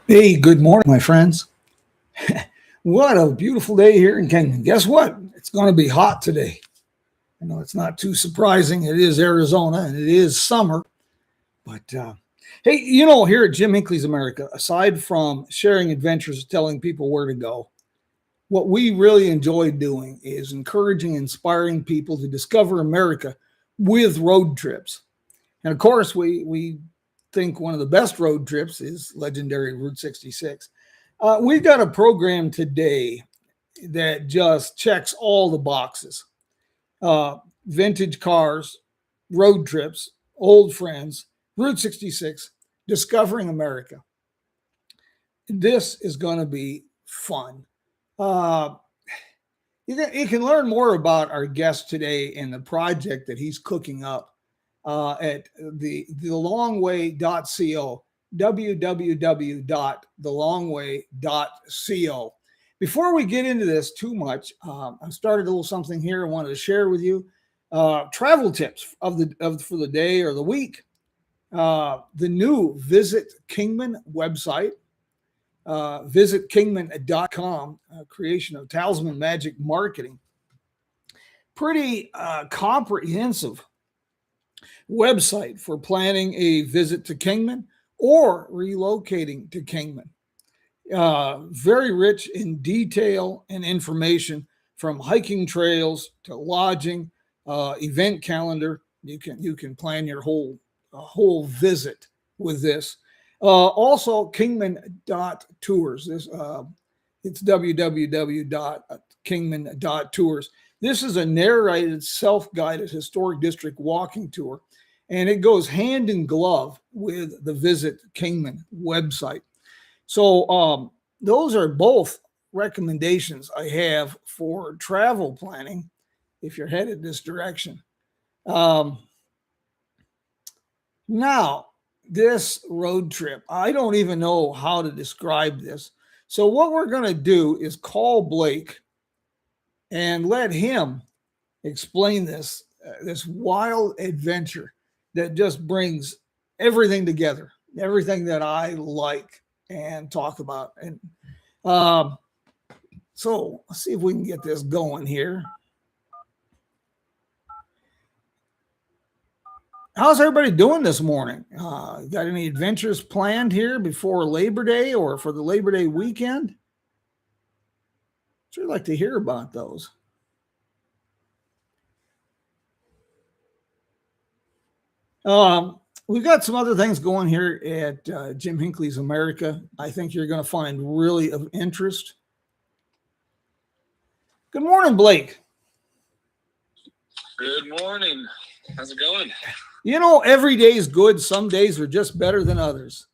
Hey, good morning, my friends. What a beautiful day here in Kingman. Guess what? It's going to be hot today. I know it's not too surprising. It is Arizona and it is summer. But hey, here at Jim Hinckley's America, aside from sharing adventures, telling people where to go, what we really enjoy doing is encouraging, inspiring people to discover America with road trips. And of course, we think one of the best road trips is legendary Route 66. We've got a program today that just checks all the boxes. Vintage cars, road trips, old friends, Route 66, discovering America. This is going to be fun. Uh, you can learn more about our guest today and the project that he's cooking up at thelongway.co, www.thelongway.co. Before we get into this too much, I started a little something here I wanted to share with you. Travel tips for the day or the week. The new Visit Kingman website, visitkingman.com, creation of Talisman Magic Marketing. Pretty comprehensive website for planning a visit to Kingman or relocating to Kingman. Very rich in detail and information from hiking trails to lodging, event calendar. You can plan your whole visit with this. Also, Kingman.tours. It's www.kingman.tours. This is a narrated, self-guided historic district walking tour, and it goes hand in glove with the Visit Kingman website. So those are both recommendations I have for travel planning if you're headed this direction. Now, this road trip, I don't even know how to describe this. So what we're going to do is call Blake and let him explain this wild adventure that just brings everything together, everything that I like and talk about. And so let's see if we can get this going here. How's everybody doing this morning? Got any adventures planned here before Labor Day or for the Labor Day weekend? Sure like to hear about those. We've got some other things going here at Jim Hinckley's America. I think you're going to find really of interest. Good morning, Blake. Good morning. How's it going? Every day is good. Some days are just better than others.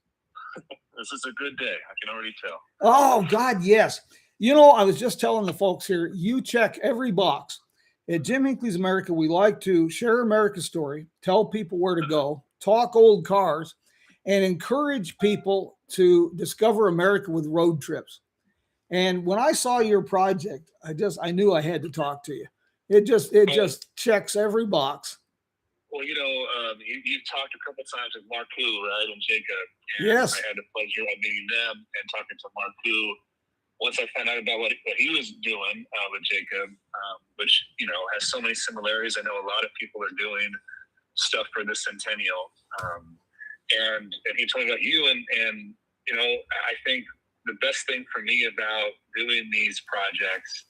This is a good day. I can already tell. Oh, God, yes. I was just telling the folks here, you check every box. At Jim Hinckley's America, we like to share America's story, tell people where to go, talk old cars, and encourage people to discover America with road trips. And when I saw your project, I knew I had to talk to you. It just checks every box. Well, you've talked a couple times with Marku, right, and Jacob. And yes. I had the pleasure of meeting them and talking to Marku. Once I found out about what he was doing with Jacob, which, has so many similarities. I know a lot of people are doing stuff for the centennial. And he told me about you. And I think the best thing for me about doing these projects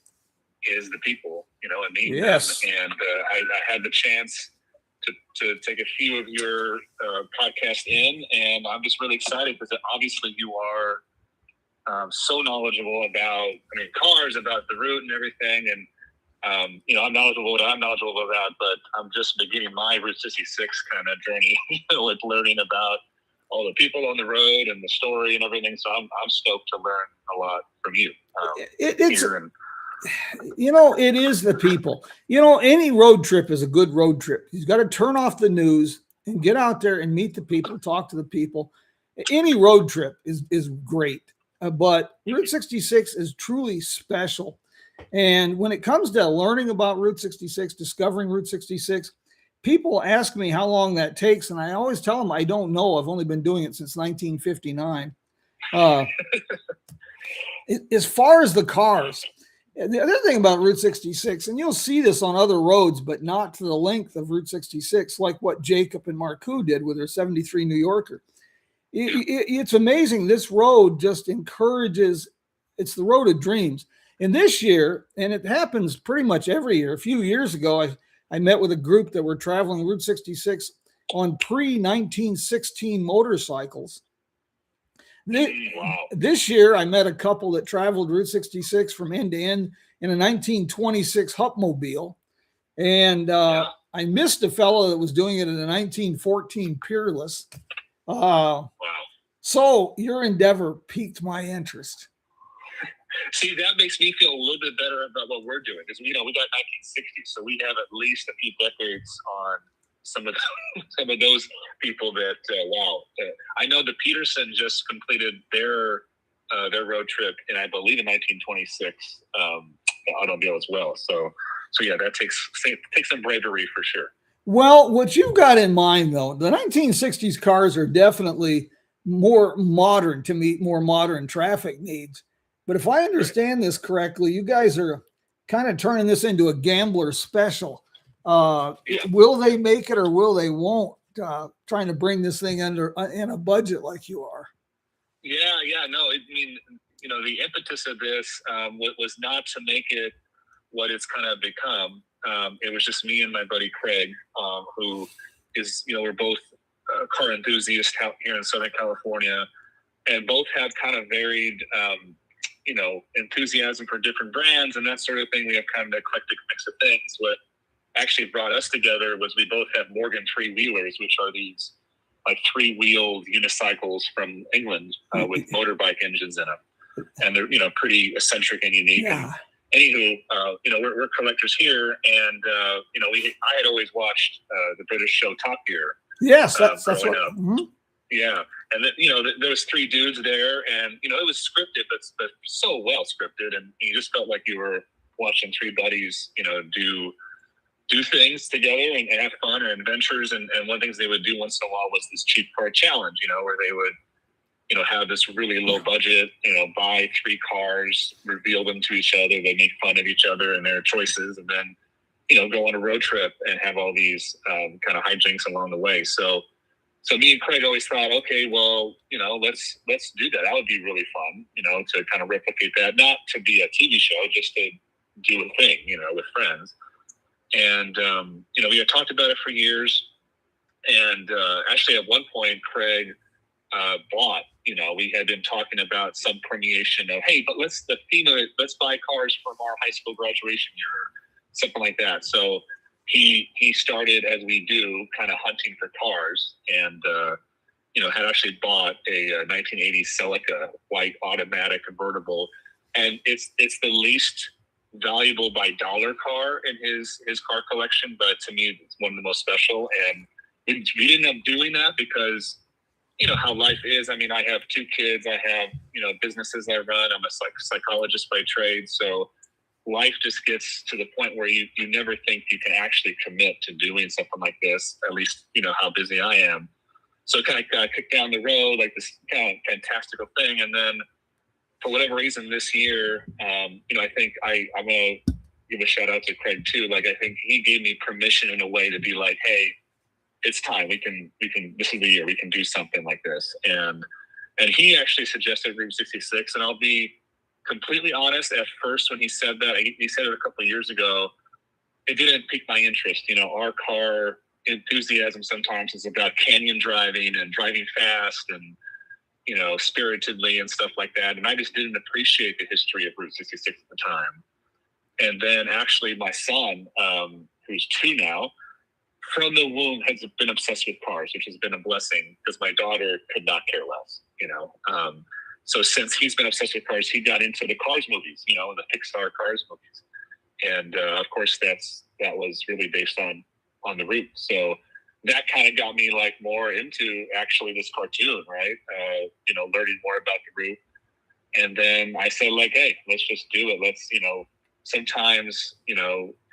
is the people, and meeting them. And I had the chance to take a few of your podcasts in, and I'm just really excited because obviously you are so knowledgeable about cars, about the route and everything, and I'm knowledgeable what I'm knowledgeable about, but I'm just beginning my Route 66 kind of journey with learning about all the people on the road and the story and everything. So I'm stoked to learn a lot from you. It is the people. Any road trip is a good road trip. You've got to turn off the news and get out there and meet the people, talk to the people. Any road trip is great, but Route 66 is truly special. And when it comes to learning about Route 66, discovering Route 66, people ask me how long that takes, and I always tell them I don't know. I've only been doing it since 1959. Uh, as far as the cars, the other thing about Route 66, and you'll see this on other roads, but not to the length of Route 66, like what Jacob and Marcoux did with their 73 New Yorker. It's amazing. This road just encourages, it's the road of dreams. And this year, and it happens pretty much every year, a few years ago, I met with a group that were traveling Route 66 on pre-1916 motorcycles. Wow. This year, I met a couple that traveled Route 66 from end to end in a 1926 Hupmobile. And I missed a fellow that was doing it in a 1914 Peerless. Wow. So your endeavor piqued my interest. See, that makes me feel a little bit better about what we're doing because we got 1960s, so we have at least a few decades on some of those people that I know the Peterson just completed their road trip, and I believe in 1926 automobile as well. So yeah, that takes some bravery for sure. Well, what you've got in mind though, the 1960s cars are definitely more modern to meet more modern traffic needs. But if I understand this correctly, you guys are kind of turning this into a gambler special. Will they make it or will they won't? Trying to bring this thing under in a budget like you are. Yeah. No, I mean, the impetus of this was not to make it what it's kind of become. It was just me and my buddy Craig, who is, we're both car enthusiasts out here in Southern California, and both have kind of varied, enthusiasm for different brands and that sort of thing. We have kind of an eclectic mix of things. What actually brought us together was we both have Morgan three-wheelers, which are these like three-wheeled unicycles from England with motorbike engines in them. And they're, pretty eccentric and unique. Yeah. And anywho, we're collectors here, and I had always watched the British show Top Gear. Yes, that's what. Mm-hmm. Yeah, and then there was three dudes there, and it was scripted, but so well scripted, and you just felt like you were watching three buddies, do things together and have fun or adventures. And one of the things they would do once in a while was this cheap car challenge, where they would have this really low budget, buy three cars, reveal them to each other. They make fun of each other and their choices, and then, go on a road trip and have all these kind of hijinks along the way. So me and Craig always thought, okay, well, let's do that. That would be really fun, to kind of replicate that, not to be a TV show, just to do a thing, with friends. And, we had talked about it for years. And actually at one point, Craig bought, we had been talking about some permeation of, hey, but let's buy cars from our high school graduation year, or something like that. So he started, as we do, kind of hunting for cars, and had actually bought a 1980 Celica white automatic convertible, and it's the least valuable by dollar car in his car collection, but to me it's one of the most special. And we ended up doing that because how life is. I mean, I have two kids, I have businesses I run, I'm a psychologist by trade, so life just gets to the point where you never think you can actually commit to doing something like this, at least how busy I am. So it kind of kicked down the road, like this kind of fantastical thing. And then for whatever reason this year, I think I'm going to give a shout out to Craig too. Like, I think he gave me permission in a way to be like, hey, it's time. We can, this is the year we can do something like this. And he actually suggested Route 66. And I'll be completely honest, at first when he said that, he said it a couple of years ago, it didn't pique my interest. Our car enthusiasm sometimes is about canyon driving and driving fast and, spiritedly and stuff like that. And I just didn't appreciate the history of Route 66 at the time. And then actually my son, who's 2 now, from the womb has been obsessed with cars, which has been a blessing because my daughter could not care less, So since he's been obsessed with cars, he got into the Cars movies, the Pixar Cars movies. And of course that was really based on the Route. So that kind of got me like more into actually this cartoon, right? Learning more about the Route. And then I said like, hey, let's just do it. Let's, sometimes,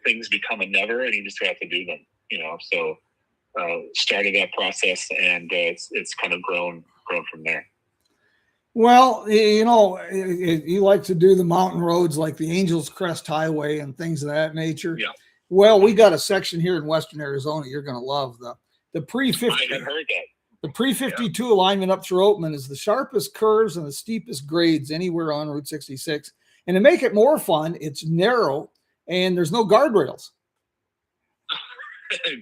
things become a never and you just have to do them, so started that process, and it's kind of grown from there. Well, you like to do the mountain roads like the Angels Crest Highway and things of that nature. Yeah. Well, we got a section here in Western Arizona you're going to love. The pre-50. I had heard that. The pre-52 alignment up through Oatman is the sharpest curves and the steepest grades anywhere on Route 66. And to make it more fun, it's narrow and there's no guardrails.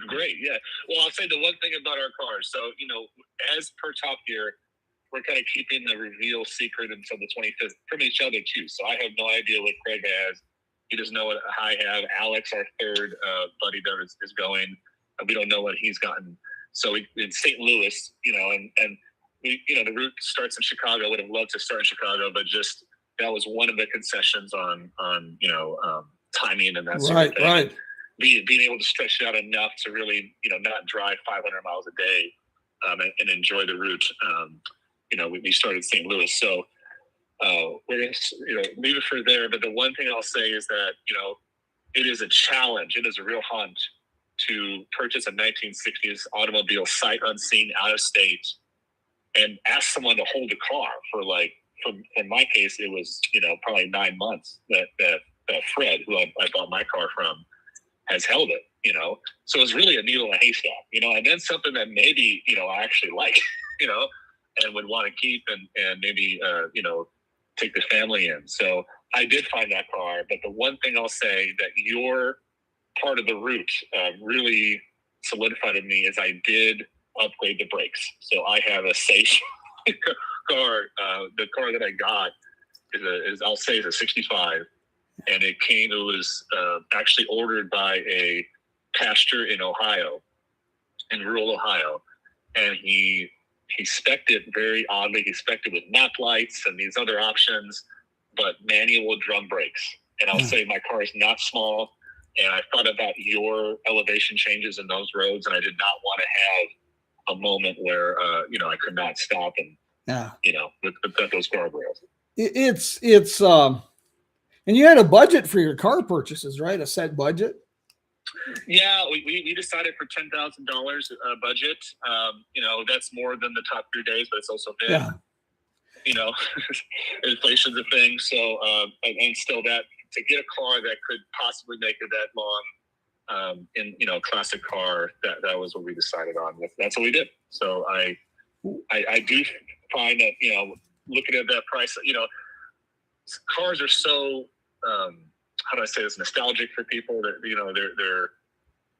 Great, yeah. Well, I'll say the one thing about our cars. So, as per Top Gear, we're kind of keeping the reveal secret until the 25th from each other too. So I have no idea what Craig has. He doesn't know what I have. Alex, our third buddy there, is going. We don't know what he's gotten. So in St. Louis, and we, the route starts in Chicago. Would have loved to start in Chicago, but just that was one of the concessions on timing and that sort of thing. Right. Being able to stretch it out enough to really, not drive 500 miles a day and enjoy the route. We started St. Louis, so we're going to leave it for there. But the one thing I'll say is that, it is a challenge. It is a real hunt to purchase a 1960s automobile sight unseen out of state and ask someone to hold the car for in my case, it was, probably 9 months that Fred, who I bought my car from, has held it, so it's really a needle in a haystack, and then something that maybe, I actually like, and would want to keep and maybe, take the family in. So I did find that car, but the one thing I'll say that your part of the route really solidified in me is I did upgrade the brakes. So I have a safe car. The car that I got is I'll say is a 65. And it was actually ordered by a pastor in Ohio, in rural Ohio. And he spec'd it very oddly. He spec'd it with map lights and these other options, but manual drum brakes. And I'll say my car is not small. And I thought about your elevation changes in those roads. And I did not want to have a moment where, I could not stop and, with those guardrails. And you had a budget for your car purchases, right? A set budget? Yeah, we decided for $10,000 budget. That's more than the Top Gear days, but it's also been, inflation's a thing. So, and still that to get a car that could possibly make it that long, in classic car, that was what we decided on. That's what we did. So I do find that looking at that price, cars are so. How do I say this? Nostalgic for people that they're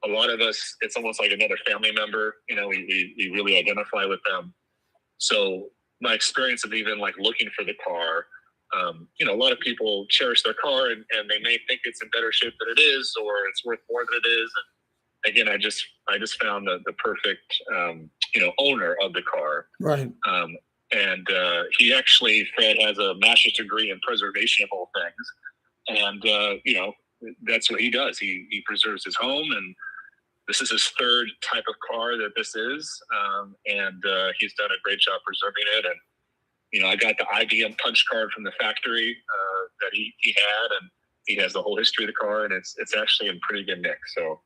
a lot of us. It's almost like another family member. We really identify with them. So my experience of even looking for the car, a lot of people cherish their car and they may think it's in better shape than it is, or it's worth more than it is. And again, I just found the perfect owner of the car. Right. And he actually, Fred, has a master's degree in preservation of all things. And, that's what he does. He preserves his home, and this is his third type of car that this is. And he's done a great job preserving it. And, I got the IBM punch card from the factory that he had, and he has the whole history of the car, and it's actually in pretty good nick. So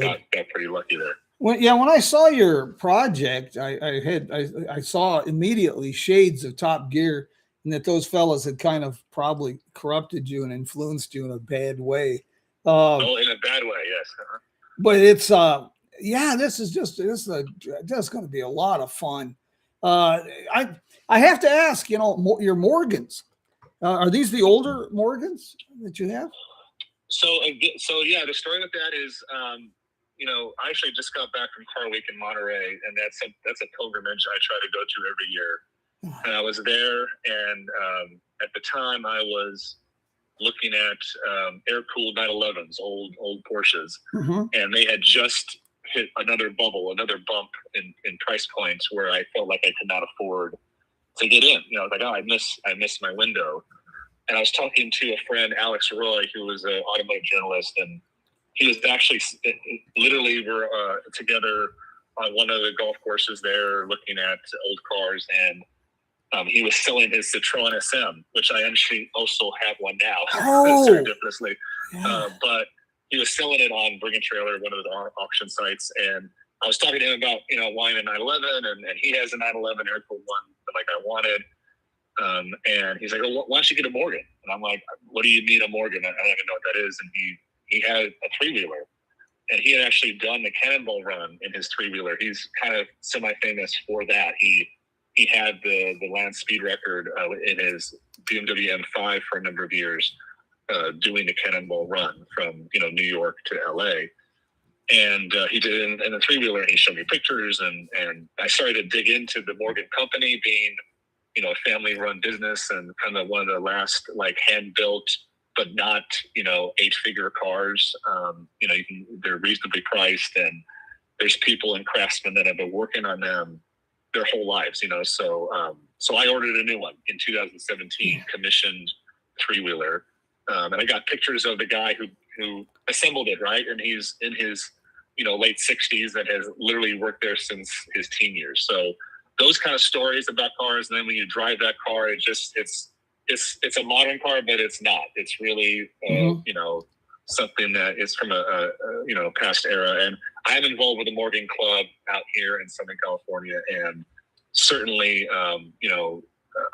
got pretty lucky there. When I saw your project, I saw immediately shades of Top Gear, and that those fellas had kind of probably corrupted you and influenced you in a bad way. In a bad way, yes. Uh-huh. But it's this is just going to be a lot of fun. I have to ask, your Morgans, are these the older Morgans that you have? So yeah, the story with that is, I actually just got back from Car Week in Monterey, and that's a pilgrimage I try to go to every year. And I was there, and at the time I was looking at air-cooled 911s, old Porsches, and they had just hit another bump in price points where I felt like I could not afford to get in. I was like, oh, I missed my window. And I was talking to a friend, Alex Roy, who was an automotive journalist, and he was actually literally we're together on one of the golf courses there looking at old cars, and he was selling his Citreon SM, which I actually also have one now, serendipitously. Yeah. But he was selling it on Bring a Trailer, one of the auction sites, and I was talking to him about wanting a 911, and he has a 911 air-cooled one that I wanted. And he's like, well, why don't you get a Morgan? And I'm like, what do you mean a Morgan? I don't even know what that is. And he had a three-wheeler. And he had actually done the cannonball run in his three-wheeler. He's kind of semi-famous for that. He had the land speed record in his BMW M5 for a number of years, doing the cannonball run from New York to LA. And he did it in the three-wheeler. And he showed me pictures, and I started to dig into the Morgan Company, being a family-run business and kind of one of the last hand-built, but not 8-figure cars. They're reasonably priced, and there's people and craftsmen that have been working on them their whole lives. So I ordered a new one in 2017, commissioned three-wheeler, and I got pictures of the guy who assembled it, right? And he's in his late 60s and has literally worked there since his teen years. So those kind of stories about cars, and then when you drive that car, it's a modern car, but it's not. It's really something that is from a past era. And I'm involved with the Morgan Club out here in Southern California, and certainly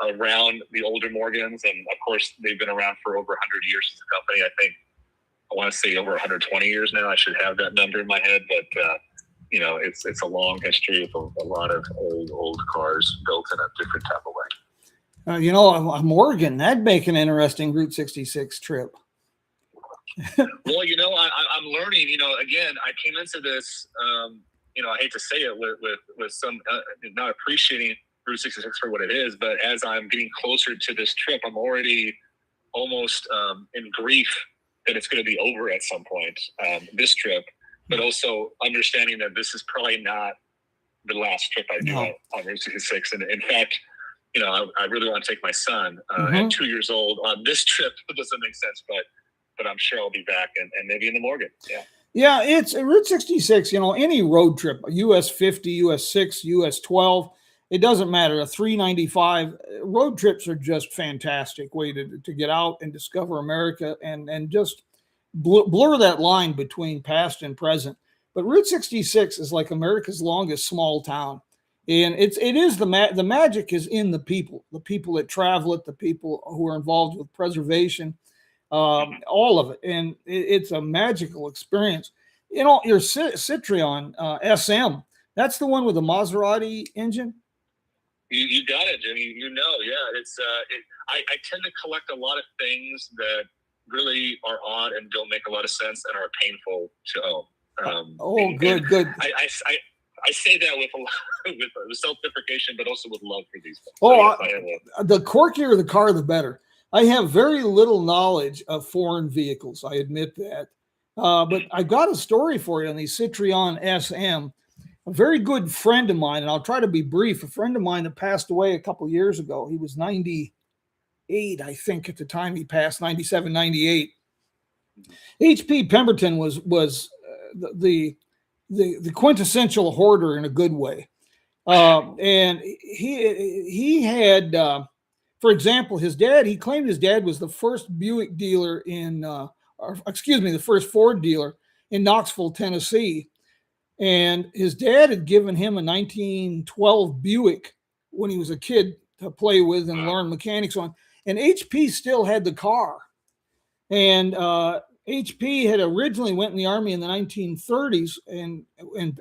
around the older Morgans, and of course they've been around for over 100 years as a company. I think I want to say over 120 years now. I should have that number in my head, but it's a long history of a lot of old cars built in a different type of way. A Morgan, that'd make an interesting Route 66 trip. Well, I'm learning. Again, I came into this. I hate to say it, with some not appreciating Route 66 for what it is, but as I'm getting closer to this trip, I'm already almost in grief that it's going to be over at some point. This trip, but also understanding that this is probably not the last trip I do on Route 66. And in fact, I really want to take my son at 2 years old on this trip. It doesn't make sense, but I'm sure I'll be back and maybe in the Morgan. Yeah. Yeah, it's Route 66, any road trip, US 50, US 6, US 12, it doesn't matter. A 395 road trips are just fantastic way to get out and discover America and just blur that line between past and present. But Route 66 is like America's longest small town. And it is the magic is in the people that travel it, the people who are involved with preservation, all of it. And it's a magical experience. Your Citreon SM, that's the one with the Maserati engine. You got it, Jimmy. Yeah. It's I tend to collect a lot of things that really are odd and don't make a lot of sense and are painful to own. Good. I say that with a lot with self-deprecation, but also with love for these things. The quirkier the car, the better. I have very little knowledge of foreign vehicles. I admit that. But I've got a story for you on the Citreon SM. A very good friend of mine, and I'll try to be brief, a friend of mine that passed away a couple years ago. He was 98, I think, at the time he passed, 97, 98. H.P. Pemberton was the quintessential hoarder in a good way. And he had, for example, he claimed his dad was the first Buick dealer the first Ford dealer in Knoxville, Tennessee. And his dad had given him a 1912 Buick when he was a kid to play with and learn mechanics on. And HP still had the car. And HP had originally went in the Army in the 1930s, and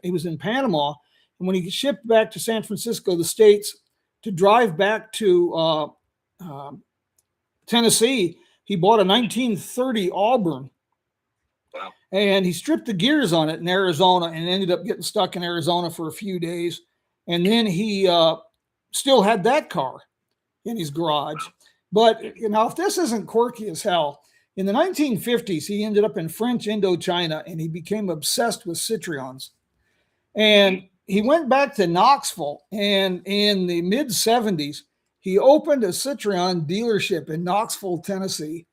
he was in Panama. And when he shipped back to San Francisco, the States, to drive back to Tennessee, he bought a 1930 Auburn. Wow. And he stripped the gears on it in Arizona and ended up getting stuck in Arizona for a few days. And then he still had that car in his garage. But, if this isn't quirky as hell, in the 1950s, he ended up in French Indochina and he became obsessed with Citreons. And he went back to Knoxville, and in the mid 70s, he opened a Citreon dealership in Knoxville, Tennessee.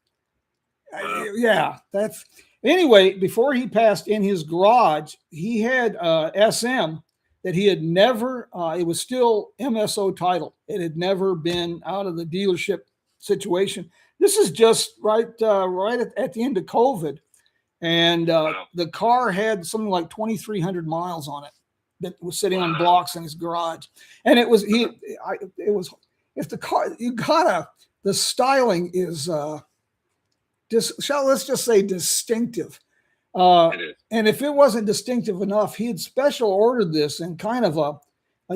Anyway, before he passed, in his garage, he had SM that he had never, it was still MSO title. It had never been out of the dealership situation. This is just right at the end of COVID. And the car had something like 2,300 miles on it that was sitting on blocks in his garage. And it was if the car, the styling is, let's just say distinctive. It is. And if it wasn't distinctive enough, he had special ordered this in kind of a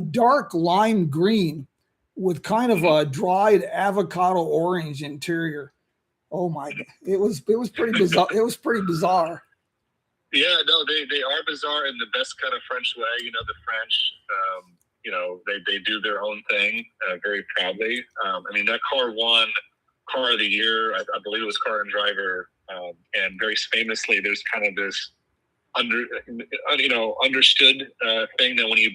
dark lime green with kind of a dried avocado orange interior. Oh my God. It was pretty bizarre. It was pretty bizarre. Yeah, no, they are bizarre in the best kind of French way. You know, the French, you know, they do their own thing very proudly. I mean, that car won Car of the Year. I believe it was Car and Driver. And very famously, there's kind of this understood thing that when you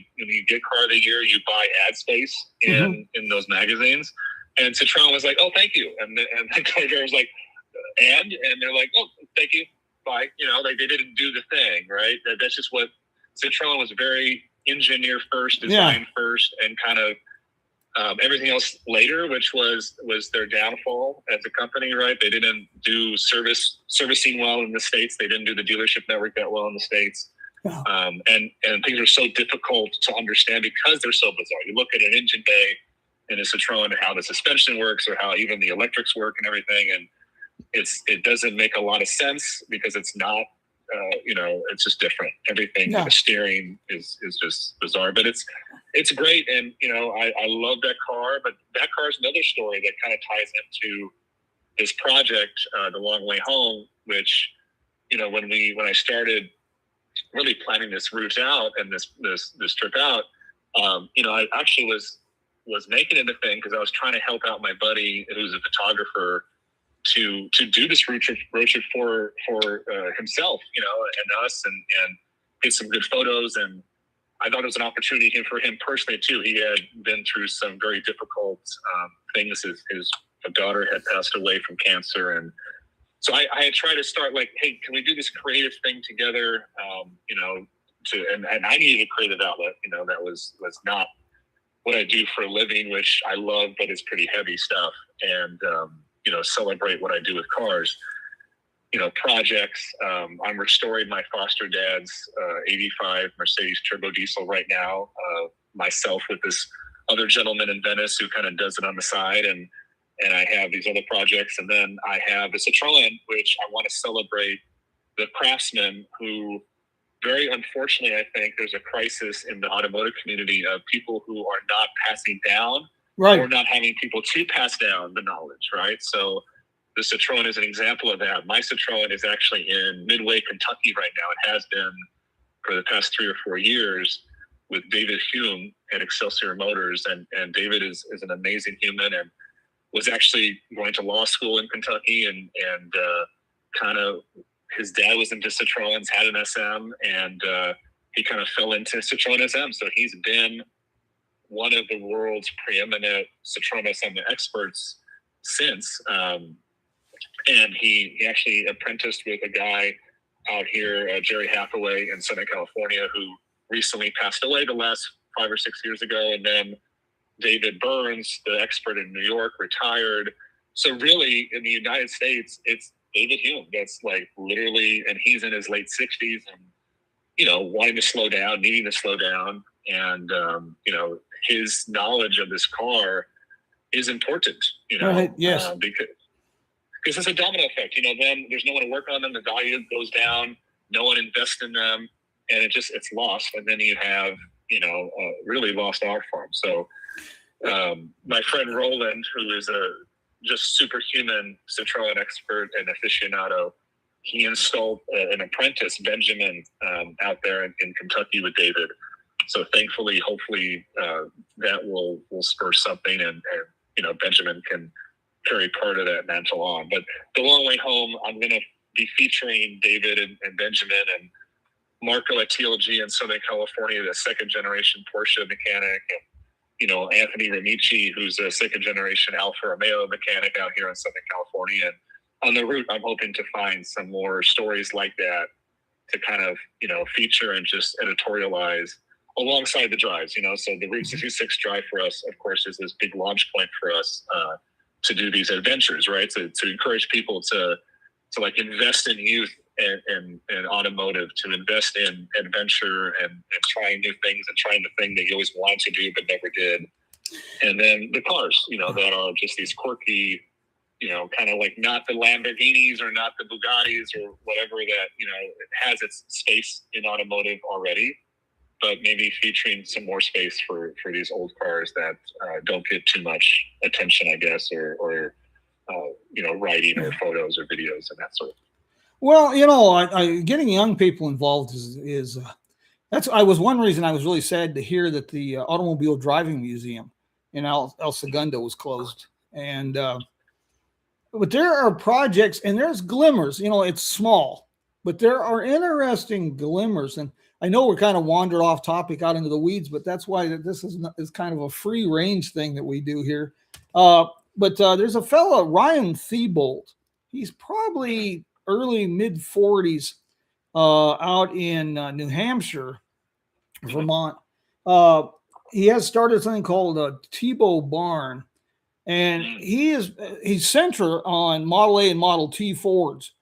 get Car of the Year, you buy ad space in those magazines. And Citreon was like, "Oh, thank you," and the car driver was like, and they're like, "Oh, thank you, bye." You know, like they didn't do the thing, right? That's just what Citreon was, very engineer first, design first, and kind of everything else later, which was their downfall as a company, right? They didn't do servicing well in the States. They didn't do the dealership network that well in the States. Yeah. And things are so difficult to understand because they're so bizarre. You look at an engine bay in a Citroen and how the suspension works or how even the electrics work and everything, and it doesn't make a lot of sense because it's not, it's just different. Everything, the steering is just bizarre, but it's great. And, I love that car, but that car is another story that kind of ties into this project, The Long Way Home, which, when I started really planning this route out and this trip out, I actually was making it a thing because I was trying to help out my buddy who's a photographer to do this road trip for himself, and us, and get some good photos. And I thought it was an opportunity for him personally too. He had been through some very difficult things. His daughter had passed away from cancer, and so I had tried to start like, hey, can we do this creative thing together? And I needed a creative outlet. That was not what I do for a living, which I love, but it's pretty heavy stuff. And celebrate what I do with cars. Projects. I'm restoring my foster dad's 85 Mercedes turbo diesel right now, myself with this other gentleman in Venice who kind of does it on the side. And I have these other projects. And then I have the Citroen, which I want to celebrate the craftsmen who, very unfortunately, I think there's a crisis in the automotive community of people who are not passing down or not having people to pass down the knowledge, right? So the Citroen is an example of that. My Citroen is actually in Midway, Kentucky right now. It has been for the past 3 or 4 years with David Hume at Excelsior Motors. And David is an amazing human and was actually going to law school in Kentucky and kind of his dad was into Citroens, had an SM, and he kind of fell into Citroen SM. So he's been one of the world's preeminent Citroen SM experts since. And he actually apprenticed with a guy out here, Jerry Hathaway in Southern California, who recently passed away the last 5 or 6 years ago. And then David Burns, the expert in New York, retired. So really, in the United States, it's David Hume. That's like literally, and he's in his late 60s and, wanting to slow down, needing to slow down. And, his knowledge of this car is important, Right, yes. Because it's a domino effect, then there's no one to work on them. The value goes down, no one invests in them, and it's lost. And then you have, a really lost art form. So my friend Roland, who is a just superhuman Citroen expert and aficionado, he installed an apprentice, Benjamin, out there in Kentucky with David. So thankfully, hopefully that will spur something and Benjamin can carry part of that mantle on. But The Long Way Home, I'm going to be featuring David and Benjamin and Marco at TLG in Southern California, the second generation Porsche mechanic, and Anthony Ramici, who's a second generation Alfa Romeo mechanic out here in Southern California. And on the route, I'm hoping to find some more stories like that to kind of, feature and just editorialize alongside the drives, So the Route 66 drive for us, of course, is this big launch point for us to do these adventures, right? To encourage people to like invest in youth and automotive, to invest in adventure and trying new things and trying the thing that you always wanted to do but never did. And then the cars, that are just these quirky, kind of like not the Lamborghinis or not the Bugattis or whatever that, has its space in automotive already, but maybe featuring some more space for these old cars that don't get too much attention, I guess, or writing or photos or videos and that sort of thing. Well, getting young people involved is I was one reason I was really sad to hear that the Automobile Driving Museum in El Segundo was closed. And but there are projects and there's glimmers. It's small, but there are interesting glimmers. And I know we're kind of wandered off topic out into the weeds, but that's why this is kind of a free range thing that we do here. But there's a fellow, Ryan Thiebold. He's probably early mid 40s out in New Hampshire, Vermont. He has started something called a Tebow Barn, and he's central on Model A and Model T Fords.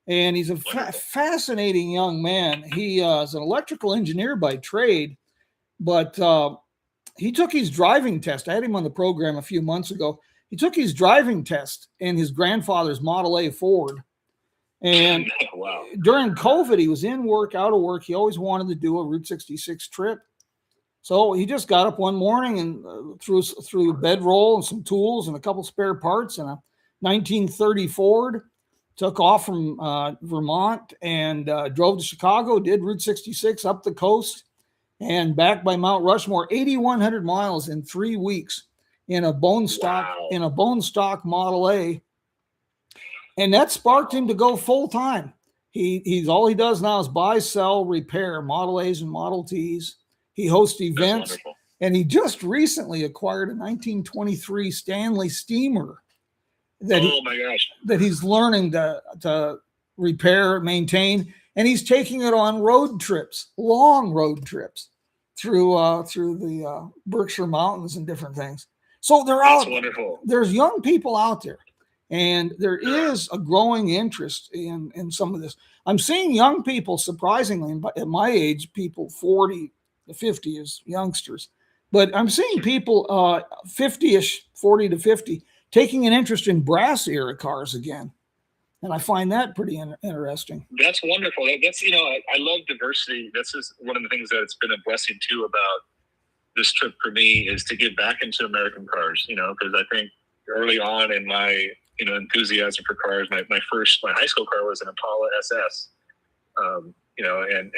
And he's a fascinating young man. He is an electrical engineer by trade, but he took his driving test. I had him on the program a few months ago. He took his driving test in his grandfather's Model A Ford. And during COVID, he was in work, out of work. He always wanted to do a Route 66 trip. So he just got up one morning and threw a bedroll and some tools and a couple spare parts and a 1930 Ford, took off from Vermont and drove to Chicago, did Route 66 up the coast and back by Mount Rushmore, 8,100 miles in 3 weeks in a bone stock Model A. And that sparked him to go full time. He's all he does now is buy, sell, repair Model A's and Model T's. He hosts events, and he just recently acquired a 1923 Stanley steamer that he's learning to repair, maintain, and he's taking it on road trips, long road trips through the Berkshire Mountains and different things. So there's young people out there. And there is a growing interest in some of this. I'm seeing young people, surprisingly, at my age, people 40 to 50 as youngsters. But I'm seeing people 50-ish, 40 to 50, taking an interest in brass era cars again. And I find that pretty interesting. That's wonderful. That's, I love diversity. This is one of the things that's been a blessing, too, about this trip for me is to get back into American cars, because I think early on in my enthusiasm for cars. My high school car was an Impala SS, and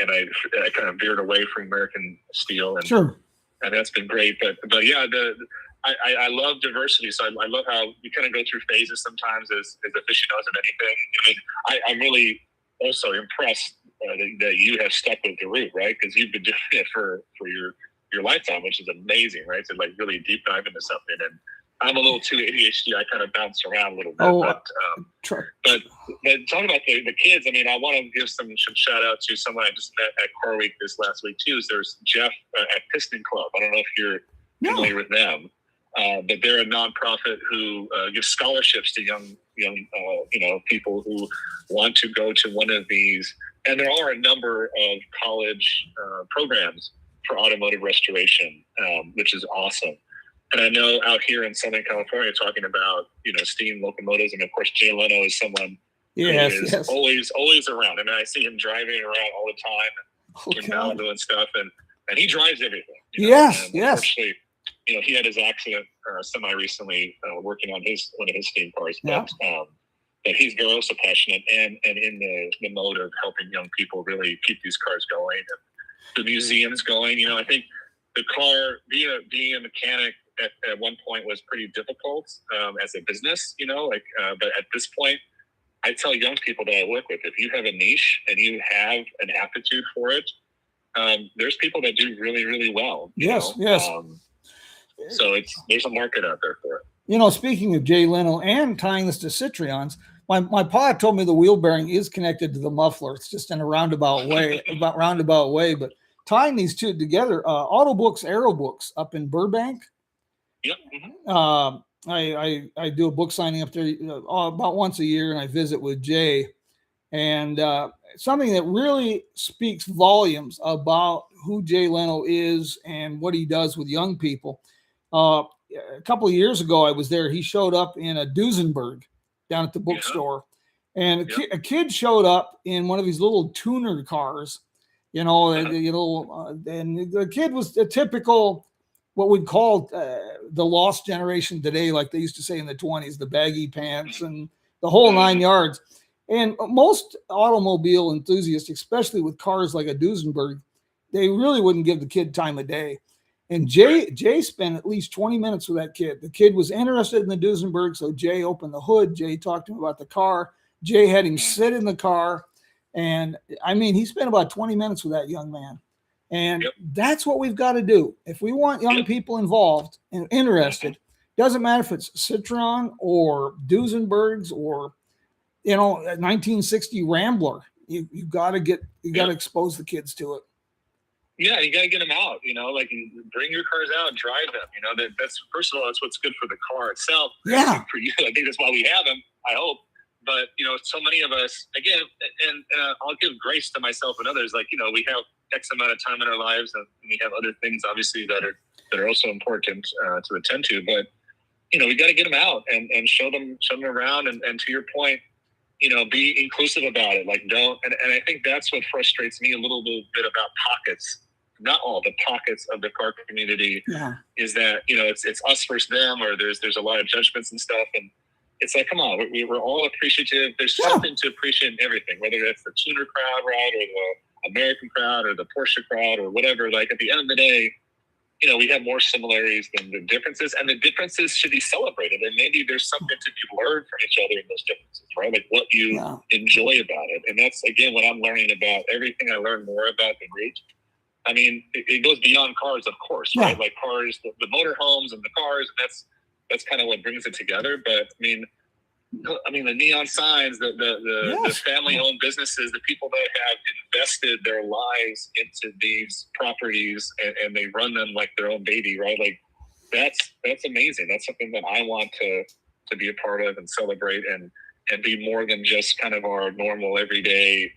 I kind of veered away from American steel, and that's been great. But yeah, I love diversity. So I love how you kind of go through phases sometimes as aficionados of anything. I mean, I'm really also impressed that you have stuck with the route, right? Because you've been doing it for your lifetime, which is amazing, right? To like really deep dive into something. And I'm a little too ADHD. I kind of bounce around a little bit. But talking about the kids, I mean, I want to give some shout out to someone I just met at Car Week this last week too. There's Jeff at Piston Club. I don't know if you're familiar with them, but they're a nonprofit who gives scholarships to young people who want to go to one of these. And there are a number of college programs for automotive restoration, which is awesome. And I know out here in Southern California, talking about, steam locomotives. And of course, Jay Leno is someone who is always around. I mean, I see him driving around all the time in Malibu and stuff. And he drives everything. Unfortunately, he had his accident semi-recently working on one of his steam cars. But he's very also passionate and in the mode of helping young people really keep these cars going and the museums going. I think the car, being a mechanic, at one point was pretty difficult as a business, but at this point, I tell young people that I work with, if you have a niche and you have an aptitude for it, there's people that do really, really well. Yes. So there's a market out there for it. Speaking of Jay Leno and tying this to Citreons, my pa told me the wheel bearing is connected to the muffler. It's just in a roundabout way, but tying these two together, Autobooks, Aerobooks up in Burbank. Yep. I do a book signing up there about once a year, and I visit with Jay. And something that really speaks volumes about who Jay Leno is and what he does with young people. a couple of years ago, I was there. He showed up in a Duesenberg down at the bookstore, and a kid showed up in one of these little tuner cars, you know, and the kid was a typical, what we'd call the lost generation today, like they used to say in the 20s, the baggy pants and the whole 9 yards. And most automobile enthusiasts, especially with cars like a Duesenberg, they really wouldn't give the kid time of day. And Jay spent at least 20 minutes with that kid. The kid was interested in the Duesenberg, so Jay opened the hood. Jay talked to him about the car. Jay had him sit in the car. And, I mean, he spent about 20 minutes with that young man. And that's what we've got to do. If we want young people involved and interested, doesn't matter if it's Citreon or Duesenbergs or, you know, a 1960 Rambler. You got to expose the kids to it. Yeah, you got to get them out, you know, like bring your cars out, drive them, you know, that's first of all, that's what's good for the car itself. Yeah. For you. I think that's why we have them, I hope. But, you know, so many of us, again, and I'll give grace to myself and others, like, you know, we have X amount of time in our lives and we have other things, obviously, that are also important to attend to. But, you know, we got to get them out and show them around. And to your point, you know, be inclusive about it. Like, don't, and I think that's what frustrates me a little bit about pockets. Not all the pockets of the car community is that, you know, it's us versus them, or there's a lot of judgments and stuff. And it's like, come on, we're all appreciative. There's something to appreciate in everything, whether that's the tuner crowd, right, or the American crowd, or the Porsche crowd, or whatever. Like, at the end of the day, you know, we have more similarities than the differences, and the differences should be celebrated. And maybe there's something to be learned from each other in those differences, right? Like what you enjoy about it. And that's, again, what I'm learning about everything I learn more about the route. I mean, it goes beyond cars, of course, right? Like cars, the motorhomes and the cars, and that's kind of what brings it together. But I mean, the neon signs, the family-owned businesses, the people that have invested their lives into these properties and they run them like their own baby, right? Like that's amazing. That's something that I want to be a part of and celebrate and be more than just kind of our normal everyday.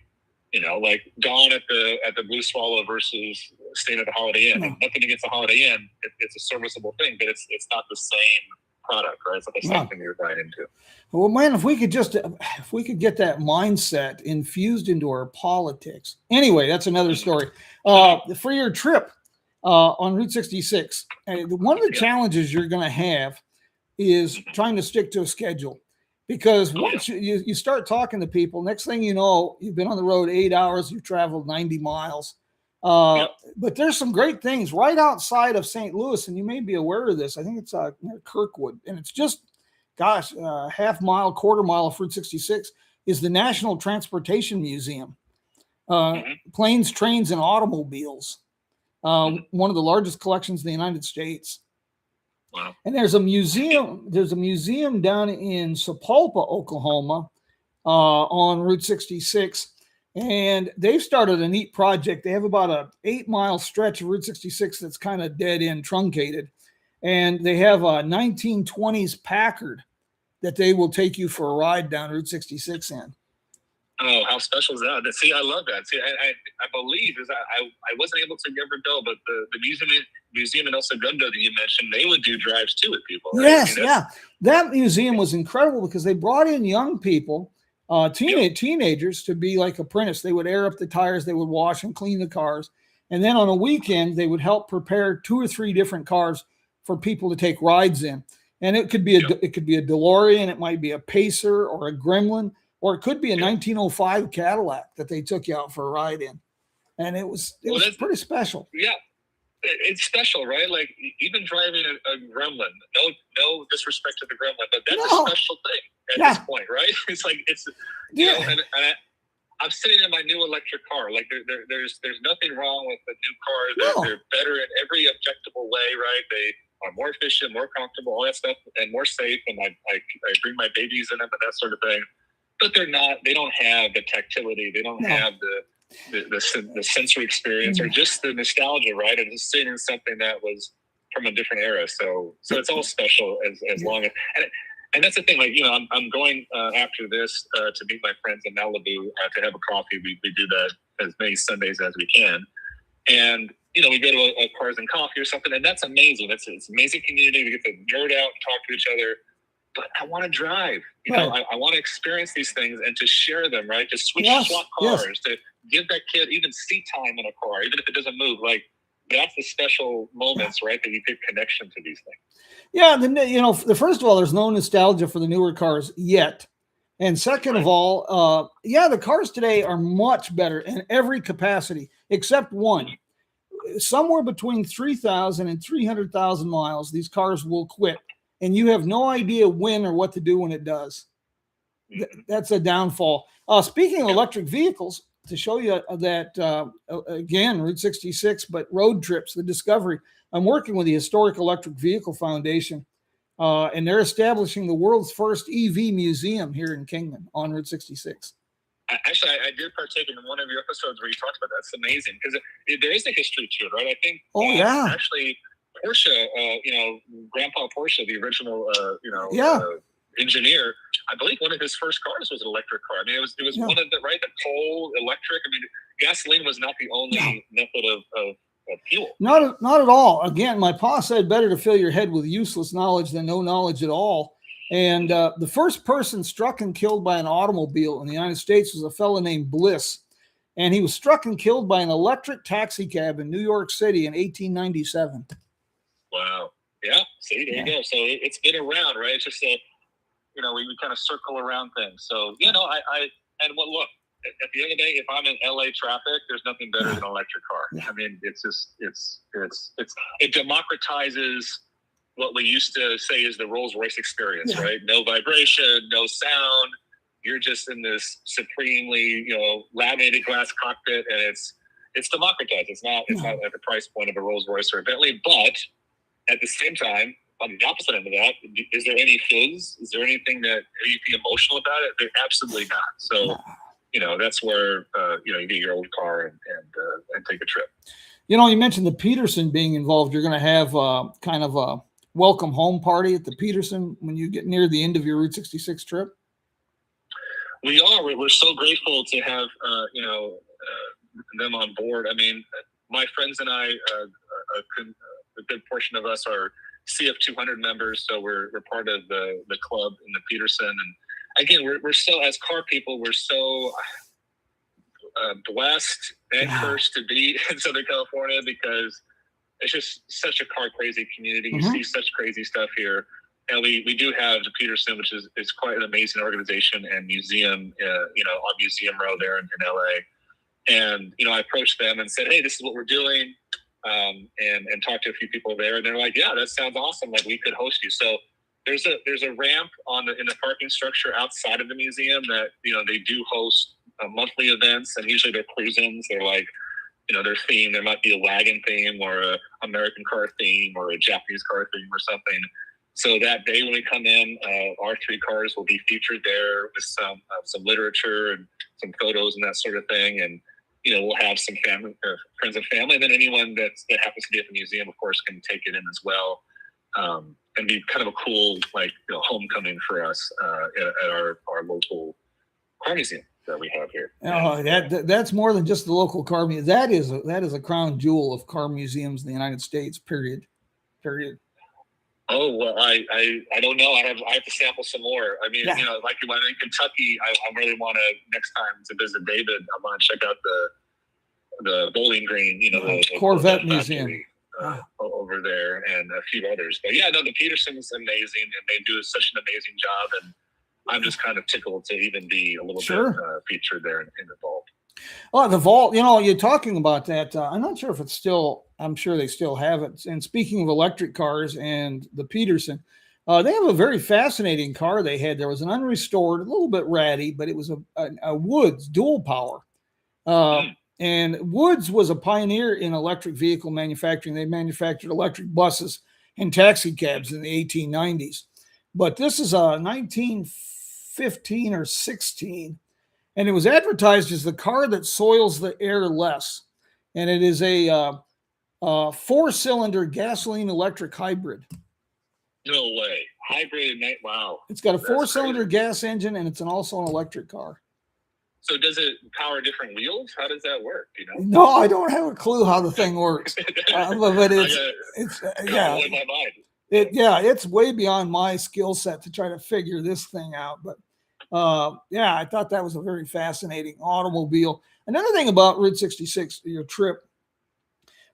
You know, like Dawn at the Blue Swallow versus staying at the Holiday Inn. Nothing against the Holiday Inn. It's a serviceable thing, but it's not the same product, right? It's not the same thing you're buying into. Well, man, if we could get that mindset infused into our politics. Anyway, that's another story. For your trip on Route 66, one of the challenges you're going to have is trying to stick to a schedule. Because once you start talking to people, next thing you know, you've been on the road 8 hours, you've traveled 90 miles. But there's some great things right outside of St. Louis, and you may be aware of this. I think it's near Kirkwood, and it's just, half mile, quarter mile of Route 66 is the National Transportation Museum. Planes, trains, and automobiles. One of the largest collections in the United States. Wow. And there's a museum down in Sapulpa, Oklahoma, on Route 66. And they've started a neat project. They have about a 8-mile stretch of Route 66 that's kind of dead end, truncated. And they have a 1920s Packard that they will take you for a ride down Route 66 in. Oh, how special is that? See, I love that. See, I believe I wasn't able to ever go, but the museum in El Segundo that you mentioned, they would do drives too with people. Right? Yes, that museum was incredible because they brought in young people, teenagers, to be like apprentices. They would air up the tires, they would wash and clean the cars, and then on a weekend they would help prepare 2 or 3 different cars for people to take rides in. And it could be a DeLorean, it might be a Pacer or a Gremlin. Or it could be a 1905 Cadillac that they took you out for a ride in. And it was pretty special. Yeah, it's special, right? Like even driving a Gremlin, no disrespect to the Gremlin, but that's a special thing at this point, right? It's like, you know, and I'm sitting in my new electric car. Like there's nothing wrong with the new car. They're better in every objectable way, right? They are more efficient, more comfortable, all that stuff, and more safe. And I bring my babies in them and that sort of thing. But they don't have the tactility. They don't have the sensory experience or just the nostalgia, right? And just sitting in something that was from a different era. So it's all special as long as, and that's the thing, like, you know, I'm going after this to meet my friends in Malibu to have a coffee. We do that as many Sundays as we can. And we go to a Cars and Coffee or something, and that's amazing. It's amazing community. We get to nerd out, talk to each other. But I want to drive. I want to experience these things and to share them, right? To swap cars, to give that kid even seat time in a car, even if it doesn't move. Like, that's the special moments, right? That you get connection to these things. Yeah, first of all, there's no nostalgia for the newer cars yet. And second of all, the cars today are much better in every capacity except one. Somewhere between 3,000 and 300,000 miles, these cars will quit. And you have no idea when or what to do when it does. That's a downfall. Speaking of electric vehicles, to show you that, again, Route 66, but road trips, the Discovery, I'm working with the Historic Electric Vehicle Foundation, and they're establishing the world's first EV museum here in Kingman on Route 66. Actually, I did partake in one of your episodes where you talked about that. It's amazing because there is a history to it, right? I think. Actually, Porsche, Grandpa Porsche, the original, engineer. I believe one of his first cars was an electric car. I mean, it was one of the coal electric. I mean, gasoline was not the only method of fuel. Not at all. Again, my pa said better to fill your head with useless knowledge than no knowledge at all. And the first person struck and killed by an automobile in the United States was a fellow named Bliss. And he was struck and killed by an electric taxi cab in New York City in 1897. Wow. Yeah. See, there you go. So it's been around, right? It's just we kind of circle around things. So, look, at the end of the day, if I'm in LA traffic, there's nothing better than an electric car. Yeah. I mean, it democratizes what we used to say is the Rolls-Royce experience, right? No vibration, no sound. You're just in this supremely, laminated glass cockpit, and it's democratized. It's not at the price point of a Rolls-Royce or a Bentley, but at the same time, on the opposite end of that, is there any fizz? Is there anything that you feel emotional about it? They're absolutely not. So, that's where you get your old car and take a trip. You mentioned the Peterson being involved. You're going to have kind of a welcome home party at the Peterson when you get near the end of your Route 66 trip. We are. We're so grateful to have them on board. I mean, my friends and I, a good portion of us are CF 200 members, so we're part of the club in the Peterson. And again, we're so, as car people, we're so blessed and cursed to be in Southern California because it's just such a car crazy community. You see such crazy stuff here. And we do have the Peterson, which is quite an amazing organization and museum, on Museum Row there in LA. And, I approached them and said, hey, this is what we're doing. And talked to a few people there, and they're like, yeah, that sounds awesome. Like, we could host you. So there's a ramp in the parking structure outside of the museum that, they do host monthly events, and usually they're cruise-ins. They're like, their theme, there might be a wagon theme or a American car theme or a Japanese car theme or something. So that day when we come in, our 3 cars will be featured there with some literature and some photos and that sort of thing. And, we'll have some family, friends and family. And then anyone that happens to be at the museum, of course, can take it in as well. And be kind of a cool, homecoming for us at our local car museum that we have here. Oh, that's more than just the local car museum. That is a crown jewel of car museums in the United States. Period. Oh, well, I don't know. I have to sample some more. I mean, like when I'm in Kentucky, I really want to, next time to visit David, I want to check out the Bowling Green, the Corvette Museum over there, and a few others. But the Peterson is amazing, and they do such an amazing job. And I'm just kind of tickled to even be a little bit featured there in the vault. Oh, the vault, you're talking about that. I'm not sure if it's still, I'm sure they still have it. And speaking of electric cars and the Peterson, they have a very fascinating car they had. There was an unrestored, a little bit ratty, but it was a Woods dual power. And Woods was a pioneer in electric vehicle manufacturing. They manufactured electric buses and taxi cabs in the 1890s. But this is a 1915 or 16. And it was advertised as the car that soils the air less. And it is a 4-cylinder gasoline electric hybrid. No way. Hybrid, wow. It's got a 4-cylinder gas engine, and it's also an electric car. So does it power different wheels? How does that work? You know? No, I don't have a clue how the thing works, but yeah. My mind. It's way beyond my skill set to try to figure this thing out. But yeah, I thought that was a very fascinating automobile. Another thing about Route 66, your trip,